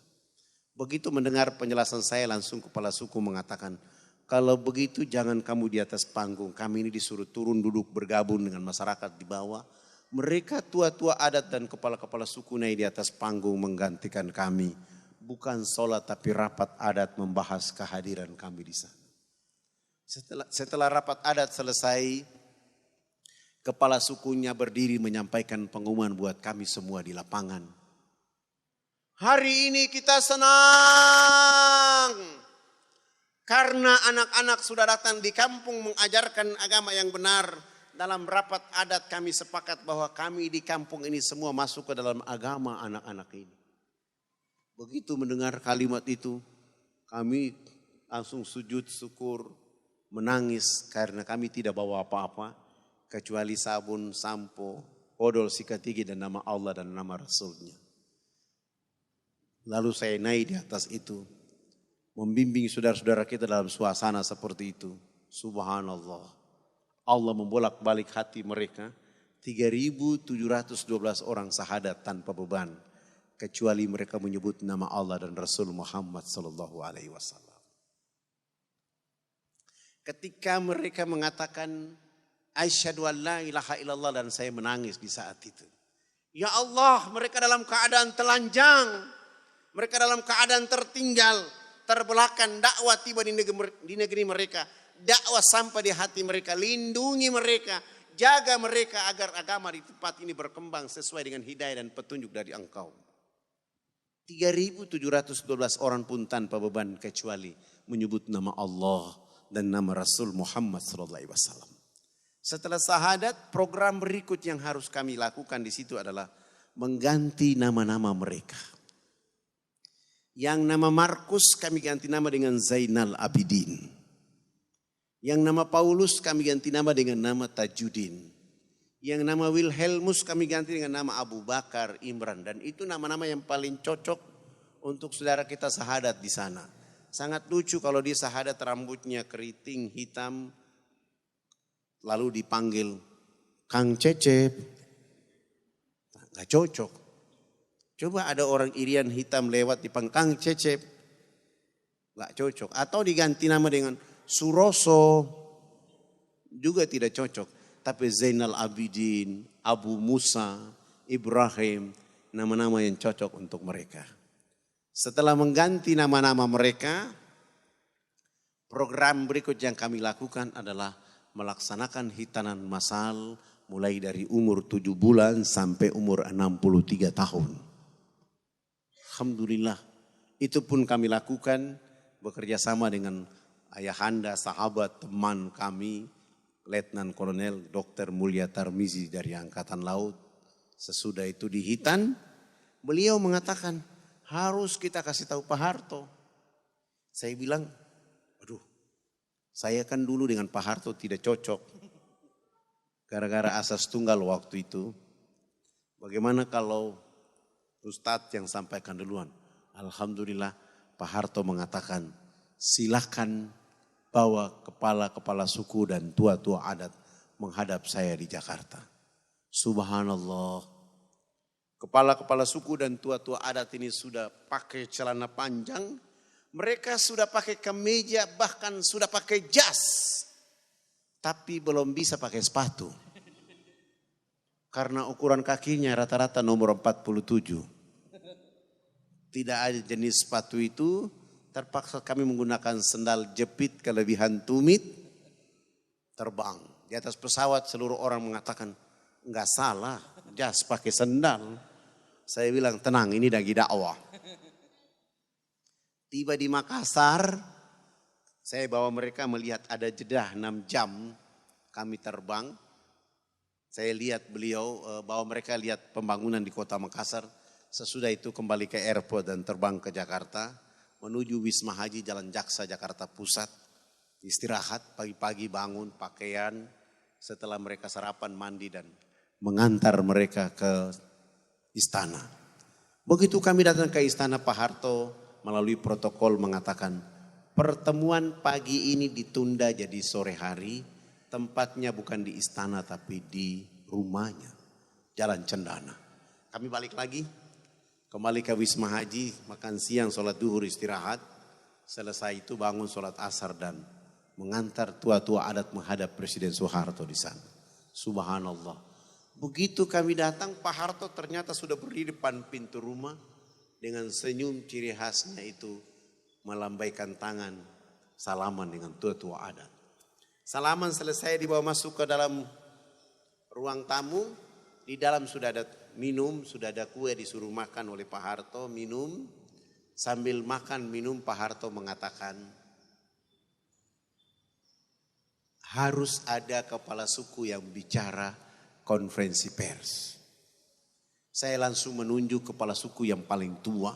Begitu mendengar penjelasan saya langsung kepala suku mengatakan, kalau begitu jangan kamu di atas panggung, kami ini disuruh turun duduk bergabung dengan masyarakat di bawah. Mereka tua-tua adat dan kepala-kepala suku naik di atas panggung menggantikan kami. Bukan sholat tapi rapat adat membahas kehadiran kami di sana. Setelah rapat adat selesai, kepala sukunya berdiri menyampaikan pengumuman buat kami semua di lapangan. Hari ini kita senang karena anak-anak sudah datang di kampung mengajarkan agama yang benar. Dalam rapat adat kami sepakat bahwa kami di kampung ini semua masuk ke dalam agama anak-anak ini. Begitu mendengar kalimat itu, kami langsung sujud syukur, menangis karena kami tidak bawa apa-apa kecuali sabun, sampo, odol, sikat gigi dan nama Allah dan nama Rasulnya. Lalu saya naik di atas itu, membimbing saudara-saudara kita dalam suasana seperti itu. Subhanallah. Allah membolak-balik hati mereka. 3.712 orang syahadat tanpa beban. Kecuali mereka menyebut nama Allah dan Rasul Muhammad SAW. Ketika mereka mengatakan asyhadu an la ilaha illallah dan saya menangis di saat itu. Ya Allah, mereka dalam keadaan telanjang. Mereka dalam keadaan tertinggal, terbelakang. Dakwah tiba di negeri mereka. Dakwah sampai di hati mereka. Lindungi mereka. Jaga mereka agar agama di tempat ini berkembang sesuai dengan hidayah dan petunjuk dari Engkau. 3.712 orang pun tanpa beban kecuali menyebut nama Allah dan nama Rasul Muhammad SAW. Setelah syahadat, program berikut yang harus kami lakukan di situ adalah mengganti nama-nama mereka. Yang nama Markus kami ganti nama dengan Zainal Abidin. Yang nama Paulus kami ganti nama dengan nama Tajuddin. Yang nama Wilhelmus kami ganti dengan nama Abu Bakar Imran. Dan itu nama-nama yang paling cocok untuk saudara kita syahadat di sana. Sangat lucu kalau dia syahadat rambutnya keriting hitam. Lalu dipanggil Kang Cecep. Gak cocok. Coba ada orang Irian hitam lewat dipanggil Kang Cecep. Gak cocok. Atau diganti nama dengan Suroso. Juga tidak cocok. Tapi Zainal Abidin, Abu Musa, Ibrahim. Nama-nama yang cocok untuk mereka. Setelah mengganti nama-nama mereka. Program berikut yang kami lakukan adalah melaksanakan hitanan massal mulai dari umur 7 bulan sampai umur 63 tahun. Alhamdulillah, itu pun kami lakukan bekerja sama dengan ayahanda, sahabat, teman kami, Letnan Kolonel Dr. Mulia Tarmizi dari Angkatan Laut. Sesudah itu dihitan, beliau mengatakan harus kita kasih tahu Pak Harto. Saya bilang, aduh, saya kan dulu dengan Pak Harto tidak cocok. Gara-gara asas tunggal waktu itu. Bagaimana kalau Ustadz yang sampaikan duluan? Alhamdulillah Pak Harto mengatakan silakan bawa kepala-kepala suku dan tua-tua adat menghadap saya di Jakarta. Subhanallah. Kepala-kepala suku dan tua-tua adat ini sudah pakai celana panjang. Mereka sudah pakai kemeja, bahkan sudah pakai jas. Tapi belum bisa pakai sepatu. Karena ukuran kakinya rata-rata nomor 47. Tidak ada jenis sepatu itu. Terpaksa kami menggunakan sendal jepit kelebihan tumit. Terbang. Di atas pesawat seluruh orang mengatakan, enggak salah, jas pakai sendal. Saya bilang tenang, ini lagi dakwah. Tiba di Makassar, saya bawa mereka melihat ada jeda 6 jam kami terbang. Saya lihat beliau, bawa mereka lihat pembangunan di kota Makassar. Sesudah itu kembali ke airport dan terbang ke Jakarta. Menuju Wisma Haji Jalan Jaksa Jakarta Pusat. Istirahat, pagi-pagi bangun, pakaian. Setelah mereka sarapan, mandi dan mengantar mereka ke istana. Begitu kami datang ke istana, Pak Harto melalui protokol mengatakan, pertemuan pagi ini ditunda jadi sore hari. Tempatnya bukan di istana tapi di rumahnya. Jalan Cendana. Kami balik lagi. Kembali ke Wisma Haji. Makan siang, sholat duhur, istirahat. Selesai itu bangun sholat asar dan mengantar tua-tua adat menghadap Presiden Soeharto di sana. Subhanallah. Begitu kami datang, Pak Harto ternyata sudah berdiri depan pintu rumah. Dengan senyum ciri khasnya itu melambaikan tangan. Salaman dengan tua-tua adat. Salaman selesai dibawa masuk ke dalam ruang tamu. Di dalam sudah ada minum, sudah ada kue disuruh makan oleh Pak Harto, minum. Sambil makan minum Pak Harto mengatakan, harus ada kepala suku yang bicara konferensi pers. Saya langsung menunjuk kepala suku yang paling tua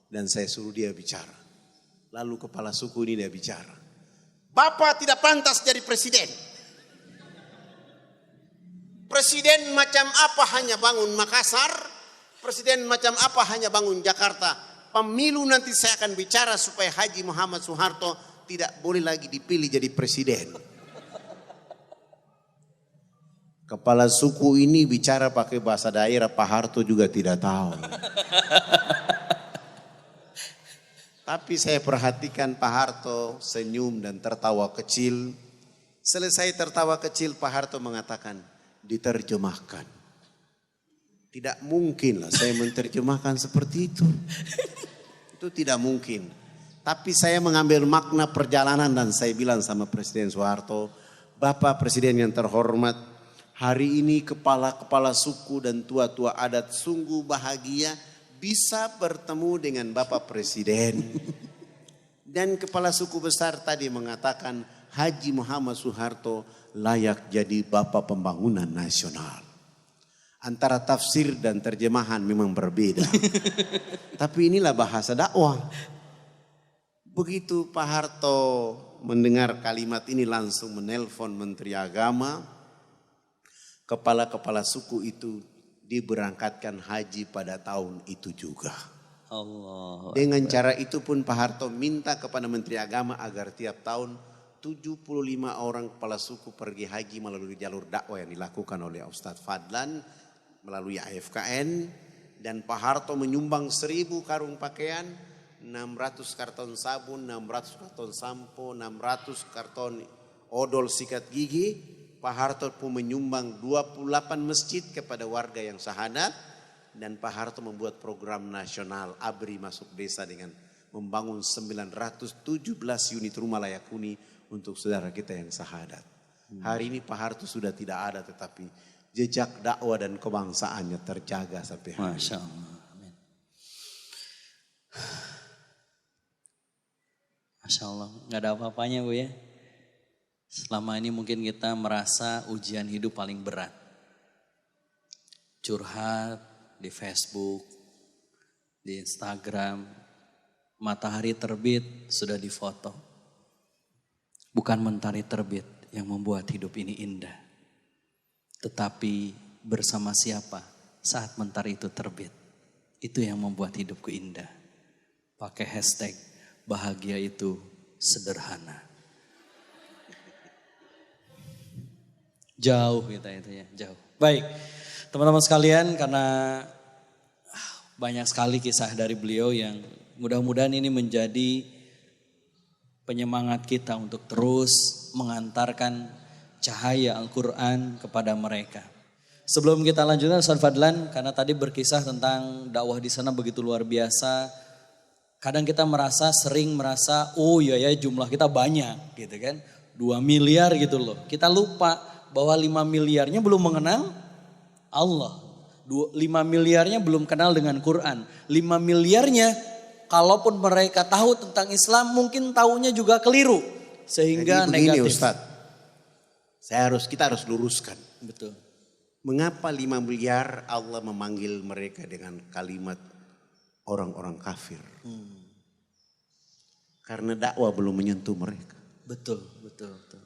dan saya suruh dia bicara. Lalu kepala suku ini dia bicara. Bapak tidak pantas jadi presiden. Presiden macam apa hanya bangun Makassar, presiden macam apa hanya bangun Jakarta. Pemilu nanti saya akan bicara supaya Haji Muhammad Soeharto tidak boleh lagi dipilih jadi presiden. Kepala suku ini bicara pakai bahasa daerah, Pak Harto juga tidak tahu. Tapi saya perhatikan Pak Harto senyum dan tertawa kecil. Selesai tertawa kecil Pak Harto mengatakan, diterjemahkan. Tidak mungkin lah saya menerjemahkan seperti itu. Itu tidak mungkin. Tapi saya mengambil makna perjalanan dan saya bilang sama Presiden Soeharto, Bapak Presiden yang terhormat, hari ini kepala-kepala suku dan tua-tua adat sungguh bahagia bisa bertemu dengan Bapak Presiden. Dan kepala suku besar tadi mengatakan Haji Muhammad Soeharto layak jadi Bapak Pembangunan Nasional. Antara tafsir dan terjemahan memang berbeda. Tapi inilah bahasa dakwah. Begitu Pak Harto mendengar kalimat ini langsung menelpon Menteri Agama. Kepala-kepala suku itu diberangkatkan haji pada tahun itu juga. Allah. Dengan cara itu pun Pak Harto minta kepada Menteri Agama agar tiap tahun 75 orang kepala suku pergi haji melalui jalur dakwah yang dilakukan oleh Ustadz Fadlan melalui AFKN. Dan Pak Harto menyumbang 1000 karung pakaian, 600 karton sabun, 600 karton sampo, 600 karton odol sikat gigi. Pak Harto pun menyumbang 28 masjid kepada warga yang syahadat. Dan Pak Harto membuat program nasional ABRI masuk desa dengan membangun 917 unit rumah layak huni untuk saudara kita yang syahadat. Hari ini Pak Harto sudah tidak ada tetapi jejak dakwah dan kebangsaannya terjaga sampai hari ini. Masya Allah. Amin. Masya Allah. Gak ada apa-apanya Bu ya. Selama ini mungkin kita merasa ujian hidup paling berat. Curhat di Facebook, di Instagram, matahari terbit sudah difoto. Bukan mentari terbit yang membuat hidup ini indah. Tetapi bersama siapa saat mentari itu terbit. Itu yang membuat hidupku indah. Pakai hashtag bahagia itu sederhana. Jauh kita itu ya, jauh. Baik, teman-teman sekalian, karena banyak sekali kisah dari beliau yang mudah-mudahan ini menjadi penyemangat kita untuk terus mengantarkan cahaya Al-Quran kepada mereka. Sebelum kita lanjutkan Ustaz Fadlan, karena tadi berkisah tentang dakwah di sana begitu luar biasa. Kadang kita sering merasa, oh ya jumlah kita banyak gitu kan. 2 miliar gitu loh. Kita lupa bahwa 5 miliarnya belum mengenal Allah. 5 miliarnya belum kenal dengan Quran. 5 miliarnya kalaupun mereka tahu tentang Islam mungkin tahunya juga keliru. Sehingga Jadi begini negatif. Ustadz, kita harus luruskan. Betul. Mengapa 5 miliar Allah memanggil mereka dengan kalimat orang-orang kafir? Karena dakwah belum menyentuh mereka. Betul.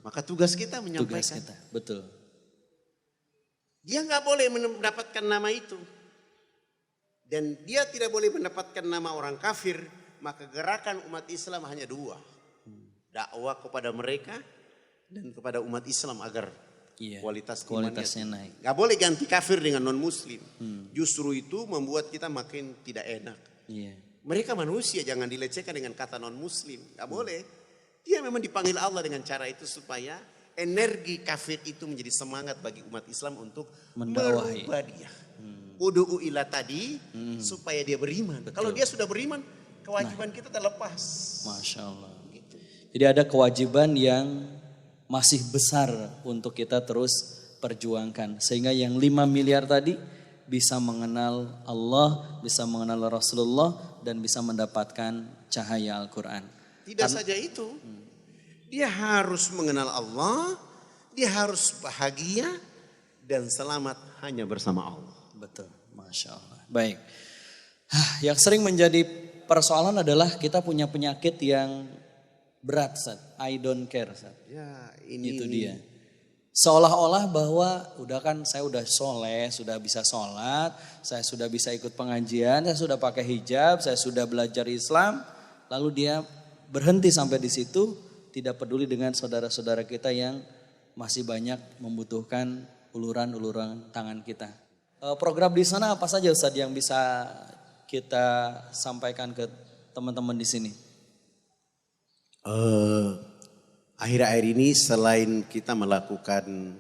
Maka tugas kita Tugas menyampaikan. kita, betul. Dia nggak boleh mendapatkan nama itu. Dan dia tidak boleh mendapatkan nama orang kafir. Maka gerakan umat Islam hanya 2. Dakwah kepada mereka dan kepada umat Islam agar kualitasnya naik. Gak boleh ganti kafir dengan non muslim. Justru itu membuat kita makin tidak enak. Iya. Mereka manusia, jangan dilecehkan dengan kata non muslim. Gak boleh. Dia memang dipanggil Allah dengan cara itu supaya energi kafir itu menjadi semangat bagi umat Islam untuk mendakwahi. merubah dia. Udu'u ila tadi supaya dia beriman. Betul. Kalau dia sudah beriman, kewajiban kita terlepas. Masya Allah. Gitu. Jadi ada kewajiban yang masih besar untuk kita terus perjuangkan. Sehingga yang 5 miliar tadi bisa mengenal Allah, bisa mengenal Rasulullah, dan bisa mendapatkan cahaya Al-Quran. Tidak saja itu, dia harus mengenal Allah, dia harus bahagia dan selamat hanya bersama Allah. Betul, Masya Allah. Baik, yang sering menjadi persoalan adalah kita punya penyakit yang berat, Ustaz. I don't care, Ustaz. Ya, ini Itu dia. Seolah-olah bahwa saya udah soleh, sudah bisa sholat, saya sudah bisa ikut pengajian, saya sudah pakai hijab, saya sudah belajar Islam, lalu dia berhenti sampai di situ, tidak peduli dengan saudara-saudara kita yang masih banyak membutuhkan uluran-uluran tangan kita. Program di sana apa saja Ustaz yang bisa kita sampaikan ke teman-teman di sini? Akhir-akhir ini selain kita melakukan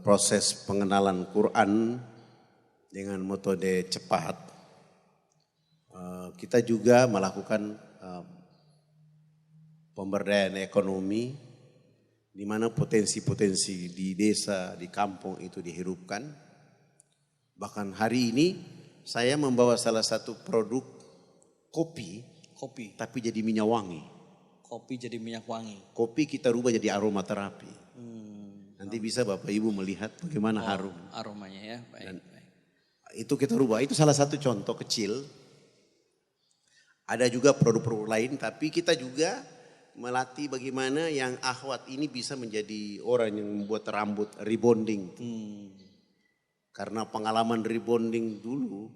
proses pengenalan Quran dengan metode cepat, kita juga melakukan pemberdayaan ekonomi di mana potensi-potensi di desa, di kampung itu dihirupkan. Bahkan hari ini saya membawa salah satu produk kopi. Tapi jadi minyak wangi. Kopi jadi minyak wangi. Kopi kita rubah jadi aromaterapi. Nanti bisa Bapak Ibu melihat bagaimana harum. Aromanya ya, baik. Dan itu kita rubah, itu salah satu contoh kecil. Ada juga produk-produk lain, tapi kita juga melatih bagaimana yang akhwat ini bisa menjadi orang yang membuat rambut rebonding. Karena pengalaman rebonding dulu,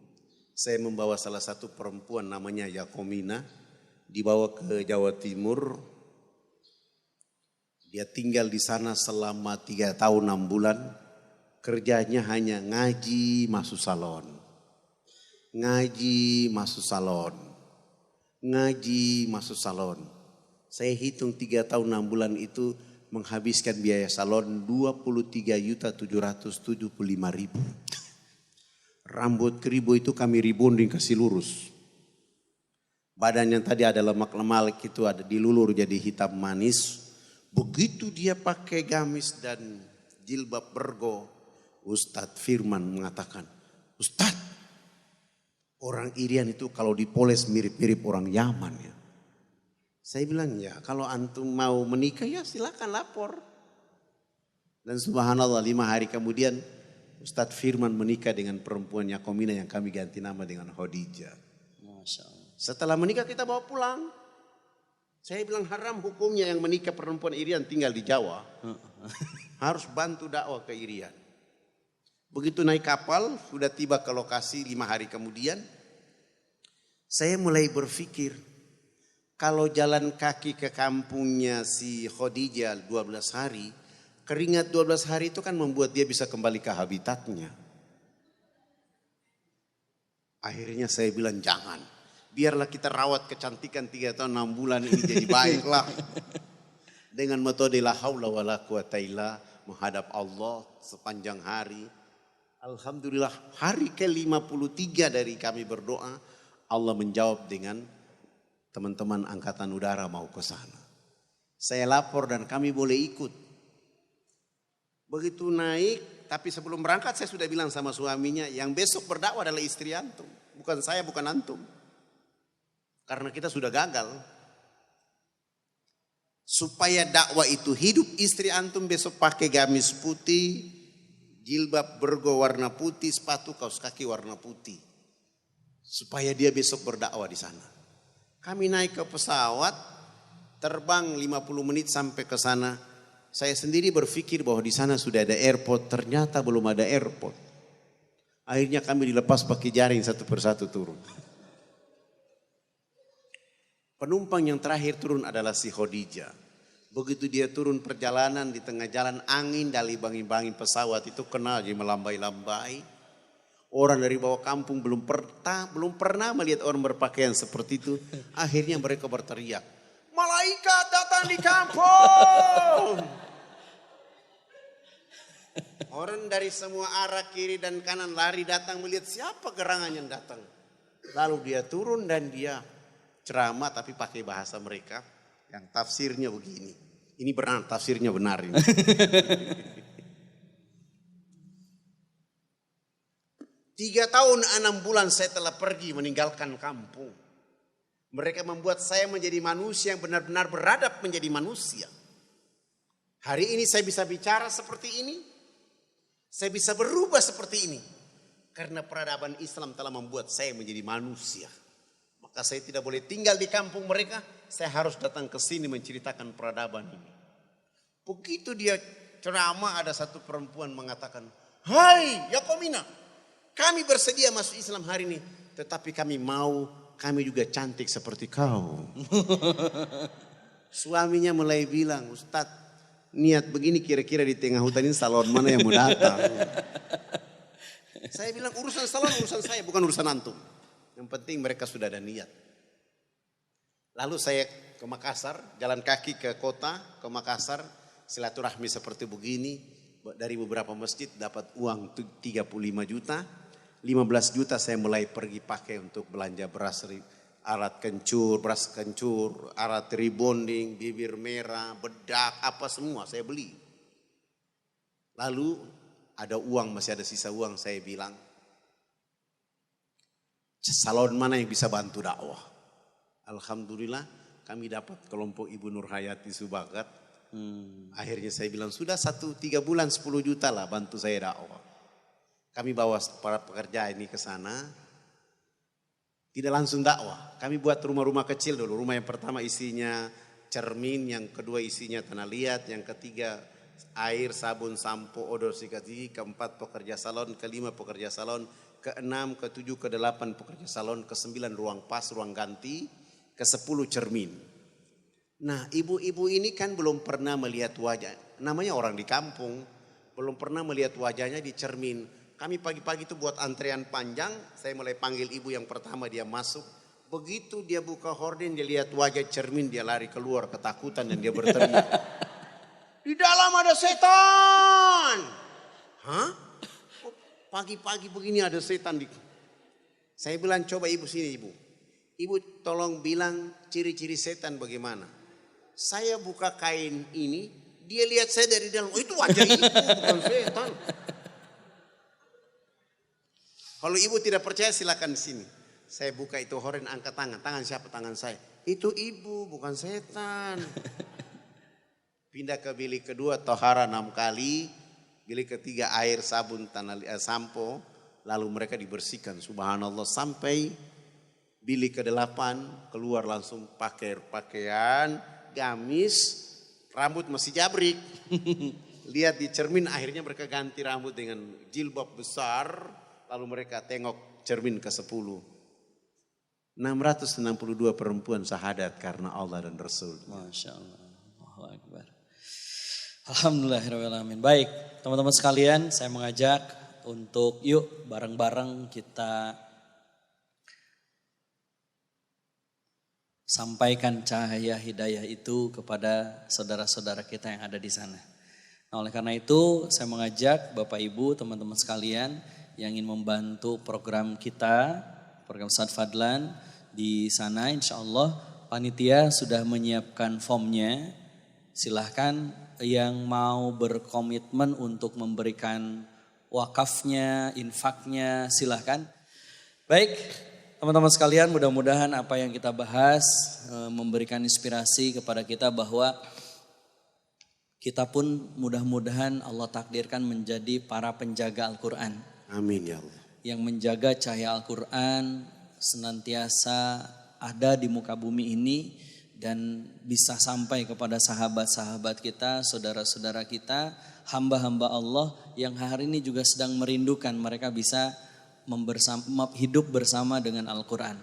saya membawa salah satu perempuan namanya Yakomina, dibawa ke Jawa Timur. Dia tinggal di sana selama 3 tahun 6 bulan, kerjanya hanya ngaji masuk salon. Ngaji masuk salon. Ngaji masuk salon. Saya hitung 3 tahun 6 bulan itu menghabiskan biaya salon 23.775.000. Rambut keribu itu kami rebonding kasih lurus. Badan yang tadi ada lemak-lemak itu ada dilulur jadi hitam manis. Begitu dia pakai gamis dan jilbab bergo, Ustadz Firman mengatakan, Ustadz, orang Irian itu kalau dipoles mirip-mirip orang Yaman ya. Saya bilang ya kalau antum mau menikah ya silakan lapor. Dan subhanallah 5 hari kemudian Ustadz Firman menikah dengan perempuan Yakomina yang kami ganti nama dengan Khadijah. Masya Allah. Setelah menikah kita bawa pulang. Saya bilang haram hukumnya yang menikah perempuan Irian tinggal di Jawa. Harus bantu dakwah ke Irian. Begitu naik kapal sudah tiba ke lokasi 5 hari kemudian. Saya mulai berpikir. Kalau jalan kaki ke kampungnya si Khadijah 12 hari. Keringat 12 hari itu kan membuat dia bisa kembali ke habitatnya. Akhirnya saya bilang jangan. Biarlah kita rawat kecantikan 3 tahun 6 bulan ini jadi baiklah. Dengan metode la haula wa la quwata illa menghadap Allah sepanjang hari. Alhamdulillah hari ke-53 dari kami berdoa. Allah menjawab dengan teman-teman angkatan udara mau ke sana. Saya lapor dan kami boleh ikut. Begitu naik, tapi sebelum berangkat saya sudah bilang sama suaminya, yang besok berdakwah adalah istri antum. Bukan saya, bukan antum. Karena kita sudah gagal. Supaya dakwah itu hidup, istri antum besok pakai gamis putih, jilbab bergo warna putih, sepatu kaos kaki warna putih. Supaya dia besok berdakwah di sana. Kami naik ke pesawat, terbang 50 menit sampai ke sana. Saya sendiri berpikir bahwa di sana sudah ada airport, ternyata belum ada airport. Akhirnya kami dilepas pakai jaring satu persatu turun. Penumpang yang terakhir turun adalah si Khadijah. Begitu dia turun perjalanan di tengah jalan, angin dari bangin-bangin pesawat itu kena jadi melambai-lambai. Orang dari bawah kampung belum pernah melihat orang berpakaian seperti itu. Akhirnya mereka berteriak, malaikat datang di kampung. Orang dari semua arah kiri dan kanan lari datang melihat siapa gerangan yang datang. Lalu dia turun dan dia ceramah tapi pakai bahasa mereka yang tafsirnya begini. Ini benar, tafsirnya benar ini. 3 tahun 6 bulan saya telah pergi meninggalkan kampung. Mereka membuat saya menjadi manusia yang benar-benar beradab menjadi manusia. Hari ini saya bisa bicara seperti ini. Saya bisa berubah seperti ini. Karena peradaban Islam telah membuat saya menjadi manusia. Maka saya tidak boleh tinggal di kampung mereka. Saya harus datang ke sini menceritakan peradaban ini. Begitu dia ceramah, ada satu perempuan mengatakan, hai Yakomina, kami bersedia masuk Islam hari ini. Tetapi kami juga cantik seperti kau. Suaminya mulai bilang, Ustadz, niat begini kira-kira di tengah hutan ini salon mana yang mau datang? Saya bilang urusan salon urusan saya, bukan urusan antum. Yang penting mereka sudah ada niat. Lalu saya ke Makassar, jalan kaki ke kota, ke Makassar, silaturahmi seperti begini. Dari beberapa masjid dapat uang 35 juta. 15 juta saya mulai pergi pakai untuk belanja beras, alat kencur, beras kencur, alat rebonding, bibir merah, bedak, apa semua saya beli. Lalu ada uang, masih ada sisa uang, saya bilang, salon mana yang bisa bantu dakwah? Alhamdulillah kami dapat kelompok Ibu Nur Hayati Subagat. Akhirnya saya bilang, sudah 3 bulan 10 juta lah bantu saya dakwah. Kami bawa para pekerja ini ke sana. Tidak langsung dakwah. Kami buat rumah-rumah kecil dulu. Rumah yang pertama isinya cermin, yang kedua isinya tanah liat, yang ketiga air, sabun, sampo, odor sikat gigi, keempat pekerja salon, kelima pekerja salon, keenam, ketujuh, kedelapan pekerja salon, kesembilan ruang pas, ruang ganti, ke-10 cermin. Nah, ibu-ibu ini kan belum pernah melihat wajah. Namanya orang di kampung, belum pernah melihat wajahnya di cermin. Kami pagi-pagi itu buat antrean panjang, saya mulai panggil ibu yang pertama, dia masuk. Begitu dia buka horden, dia lihat wajah cermin, dia lari keluar ketakutan dan dia berteriak. Di dalam ada setan. Hah? Pagi-pagi begini ada setan. Saya bilang, coba ibu sini ibu. Ibu tolong bilang ciri-ciri setan bagaimana. Saya buka kain ini, dia lihat saya dari dalam. Oh, itu wajah ibu, bukan setan. Kalau ibu tidak percaya silakan di sini. Saya buka itu horden, angkat tangan. Tangan siapa? Tangan saya. Itu ibu, bukan setan. Pindah ke bilik kedua, tohara 6 kali. Bilik ketiga air, sabun, sampo. Lalu mereka dibersihkan. Subhanallah, sampai bilik ke-8 keluar langsung pakai pakaian, gamis, rambut masih jabrik. Lihat di cermin, akhirnya mereka ganti rambut dengan jilbab besar. Lalu mereka tengok cermin ke-10. 662 perempuan syahadat karena Allah dan Rasul. Masya Allah. Allahu Akbar. Alhamdulillahirrahmanirrahim. Baik, teman-teman sekalian, saya mengajak untuk yuk bareng-bareng kita sampaikan cahaya hidayah itu kepada saudara-saudara kita yang ada di sana. Nah, oleh karena itu saya mengajak Bapak Ibu, teman-teman sekalian yang ingin membantu program kita, program Ustadz Fadlan di sana, insya Allah panitia sudah menyiapkan formnya. Silahkan yang mau berkomitmen untuk memberikan wakafnya, infaknya, silahkan. Baik, Teman-teman sekalian, mudah-mudahan apa yang kita bahas memberikan inspirasi kepada kita bahwa kita pun mudah-mudahan Allah takdirkan menjadi para penjaga Al-Quran. Amin ya Allah. Yang menjaga cahaya Al-Quran senantiasa ada di muka bumi ini dan bisa sampai kepada sahabat-sahabat kita, saudara-saudara kita, hamba-hamba Allah yang hari ini juga sedang merindukan mereka bisa hidup bersama dengan Al-Quran.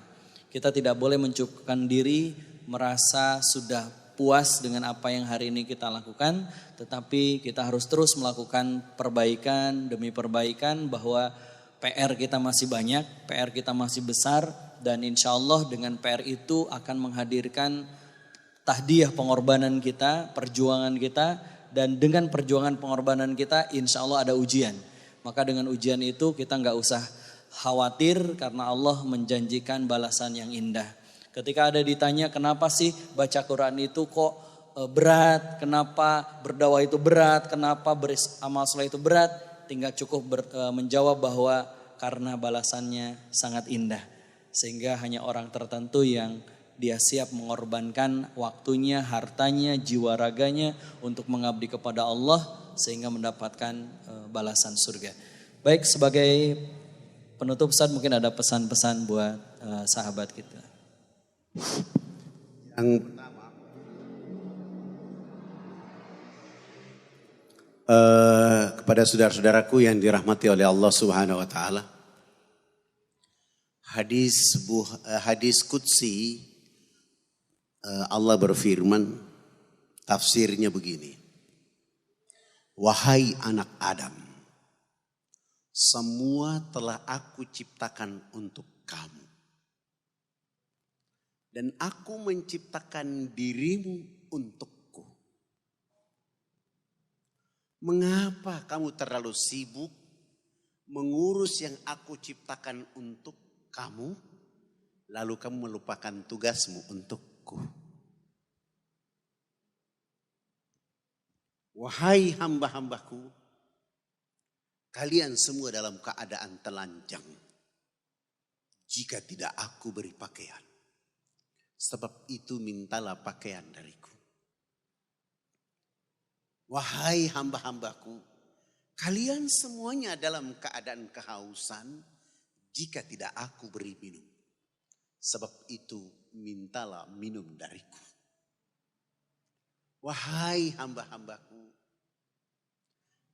Kita tidak boleh mencukupkan diri merasa sudah puas dengan apa yang hari ini kita lakukan, tetapi kita harus terus melakukan perbaikan demi perbaikan bahwa PR kita masih banyak, PR kita masih besar dan insya Allah dengan PR itu akan menghadirkan tahdiah pengorbanan kita, perjuangan kita dan dengan perjuangan pengorbanan kita insya Allah ada ujian. Maka dengan ujian itu kita nggak usah khawatir karena Allah menjanjikan balasan yang indah. Ketika ada ditanya kenapa sih baca Quran itu kok berat, kenapa berdakwah itu berat, kenapa beramal soleh itu berat, tinggal cukup menjawab bahwa karena balasannya sangat indah. Sehingga hanya orang tertentu yang dia siap mengorbankan waktunya, hartanya, jiwa raganya untuk mengabdi kepada Allah sehingga mendapatkan balasan surga. Baik, sebagai penutup Ustaz mungkin ada pesan-pesan buat sahabat kita. Yang pertama, kepada saudara-saudaraku yang dirahmati oleh Allah Subhanahu wa taala. Hadis qudsi Allah berfirman, tafsirnya begini. Wahai anak Adam, semua telah aku ciptakan untuk kamu. Dan aku menciptakan dirimu untukku. Mengapa kamu terlalu sibuk mengurus yang aku ciptakan untuk kamu, lalu kamu melupakan tugasmu untukku? Wahai hamba-hambaku, kalian semua dalam keadaan telanjang jika tidak aku beri pakaian. Sebab itu mintalah pakaian dariku. Wahai hamba-hambaku, kalian semuanya dalam keadaan kehausan jika tidak aku beri minum. Sebab itu mintalah minum dariku. Wahai hamba-hambaku,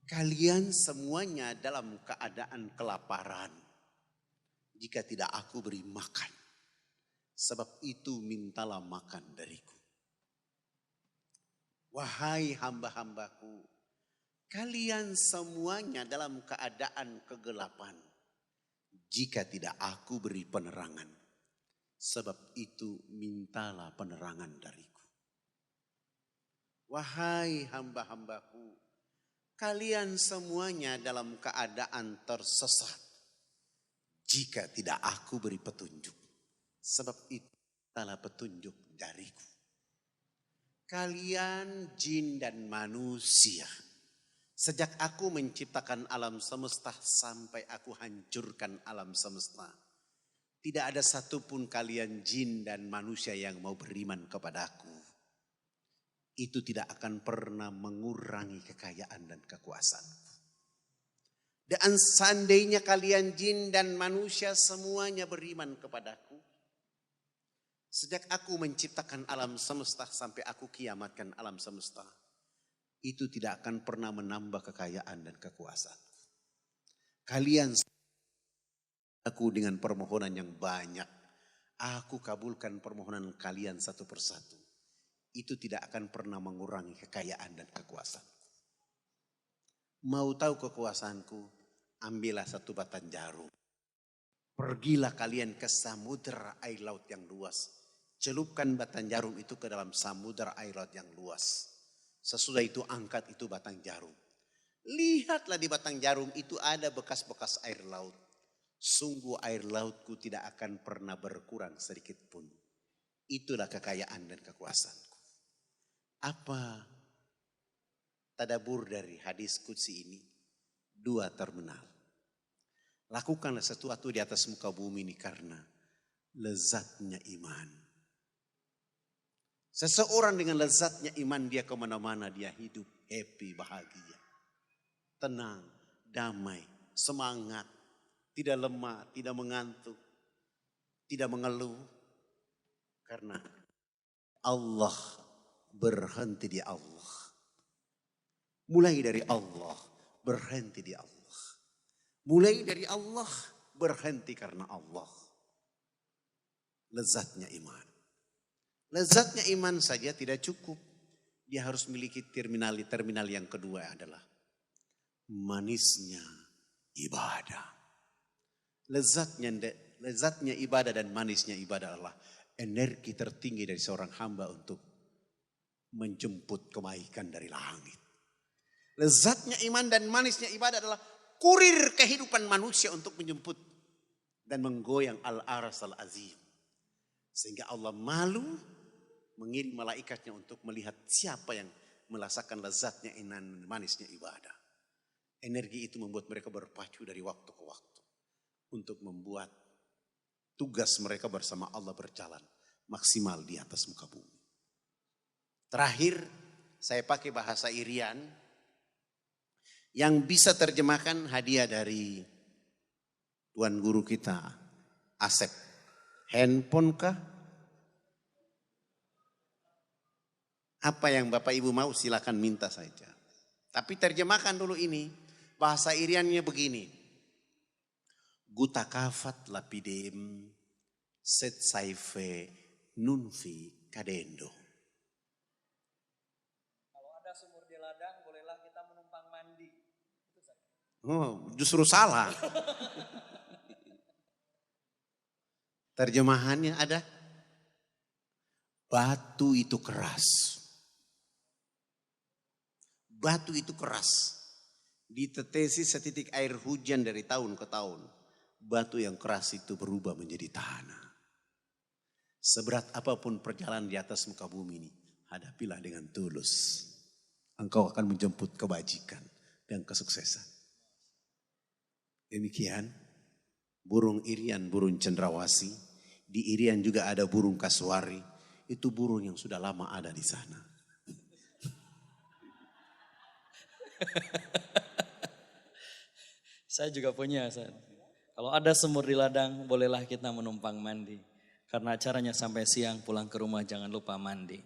kalian semuanya dalam keadaan kelaparan jika tidak aku beri makan. Sebab itu mintalah makan dariku. Wahai hamba-hambaku, kalian semuanya dalam keadaan kegelapan jika tidak aku beri penerangan. Sebab itu mintalah penerangan dariku. Wahai hamba-hambaku, kalian semuanya dalam keadaan tersesat jika tidak aku beri petunjuk. Sebab itu adalah petunjuk dariku. Kalian jin dan manusia, sejak aku menciptakan alam semesta sampai aku hancurkan alam semesta, tidak ada satupun kalian jin dan manusia yang mau beriman kepadaku. Itu tidak akan pernah mengurangi kekayaan dan kekuasaanku. Dan seandainya kalian jin dan manusia semuanya beriman kepadaku, sejak aku menciptakan alam semesta sampai aku kiamatkan alam semesta, itu tidak akan pernah menambah kekayaan dan kekuasaan. Kalian aku dengan permohonan yang banyak, aku kabulkan permohonan kalian satu persatu. Itu tidak akan pernah mengurangi kekayaan dan kekuasaan. Mau tahu kekuasaanku? Ambillah satu batang jarum. Pergilah kalian ke samudera air laut yang luas. Celupkan batang jarum itu ke dalam samudera air laut yang luas. Sesudah itu angkat itu batang jarum. Lihatlah di batang jarum itu ada bekas-bekas air laut. Sungguh air lautku tidak akan pernah berkurang sedikit pun. Itulah kekayaan dan kekuasaanku. Apa tadabur dari hadis qudsi ini? 2 terminal. Lakukanlah sesuatu di atas muka bumi ini karena lezatnya iman. Seseorang dengan lezatnya iman dia kemana-mana dia hidup happy, bahagia. Tenang, damai, semangat. Tidak lemah, tidak mengantuk, tidak mengeluh. Karena Allah berhenti di Allah. Mulai dari Allah, berhenti di Allah. Mulai dari Allah, berhenti karena Allah. Lezatnya iman. Lezatnya iman saja tidak cukup. Dia harus memiliki terminal yang kedua adalah manisnya ibadah. Lezatnya ibadah dan manisnya ibadah adalah energi tertinggi dari seorang hamba untuk menjemput kebaikan dari langit. Lezatnya iman dan manisnya ibadah adalah kurir kehidupan manusia untuk menjemput dan menggoyang al-aras al-azim. Sehingga Allah malu mengirim malaikatnya untuk melihat siapa yang merasakan lezatnya iman dan manisnya ibadah. Energi itu membuat mereka berpacu dari waktu ke waktu untuk membuat tugas mereka bersama Allah berjalan maksimal di atas muka bumi. Terakhir, saya pakai bahasa Irian yang bisa terjemahkan hadiah dari Tuan Guru kita, Asep. Handphone kah? Apa yang Bapak Ibu mau silakan minta saja. Tapi terjemahkan dulu ini. Bahasa Iriannya begini. Gutakafat lapidem set saife nunfi kadendo. Kalau ada sumur di ladang, bolehlah kita menumpang mandi. Itu saja. Oh, justru salah. Terjemahannya ada. Batu itu keras. Batu itu keras. Ditetesi setitik air hujan dari tahun ke tahun. Batu yang keras itu berubah menjadi tanah. Seberat apapun perjalanan di atas muka bumi ini, hadapilah dengan tulus. Engkau akan menjemput kebajikan dan kesuksesan. Demikian, burung irian, burung cendrawasih. Di irian juga ada burung kasuari. Itu burung yang sudah lama ada di sana. Saya juga punya. Kalau ada sumur di ladang, bolehlah kita menumpang mandi. Karena acaranya sampai siang, pulang ke rumah jangan lupa mandi.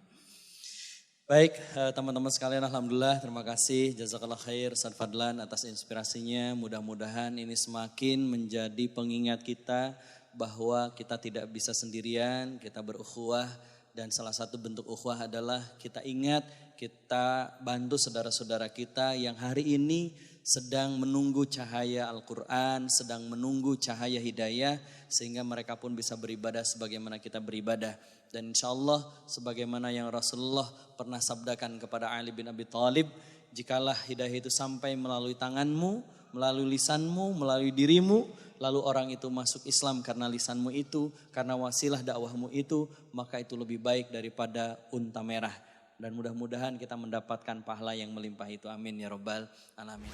Baik teman-teman sekalian, alhamdulillah terima kasih. Jazakallah khair Ustaz Fadlan atas inspirasinya. Mudah-mudahan ini semakin menjadi pengingat kita bahwa kita tidak bisa sendirian, kita berukhuwah. Dan salah satu bentuk ukhuwah adalah kita ingat, kita bantu saudara-saudara kita yang hari ini sedang menunggu cahaya Al-Quran, sedang menunggu cahaya hidayah, sehingga mereka pun bisa beribadah sebagaimana kita beribadah. Dan insya Allah sebagaimana yang Rasulullah pernah sabdakan kepada Ali bin Abi Thalib, jikalah hidayah itu sampai melalui tanganmu, melalui lisanmu, melalui dirimu, lalu orang itu masuk Islam karena lisanmu itu, karena wasilah dakwahmu itu, maka itu lebih baik daripada unta merah. Dan mudah-mudahan kita mendapatkan pahala yang melimpah itu. Amin ya rabbal alamin.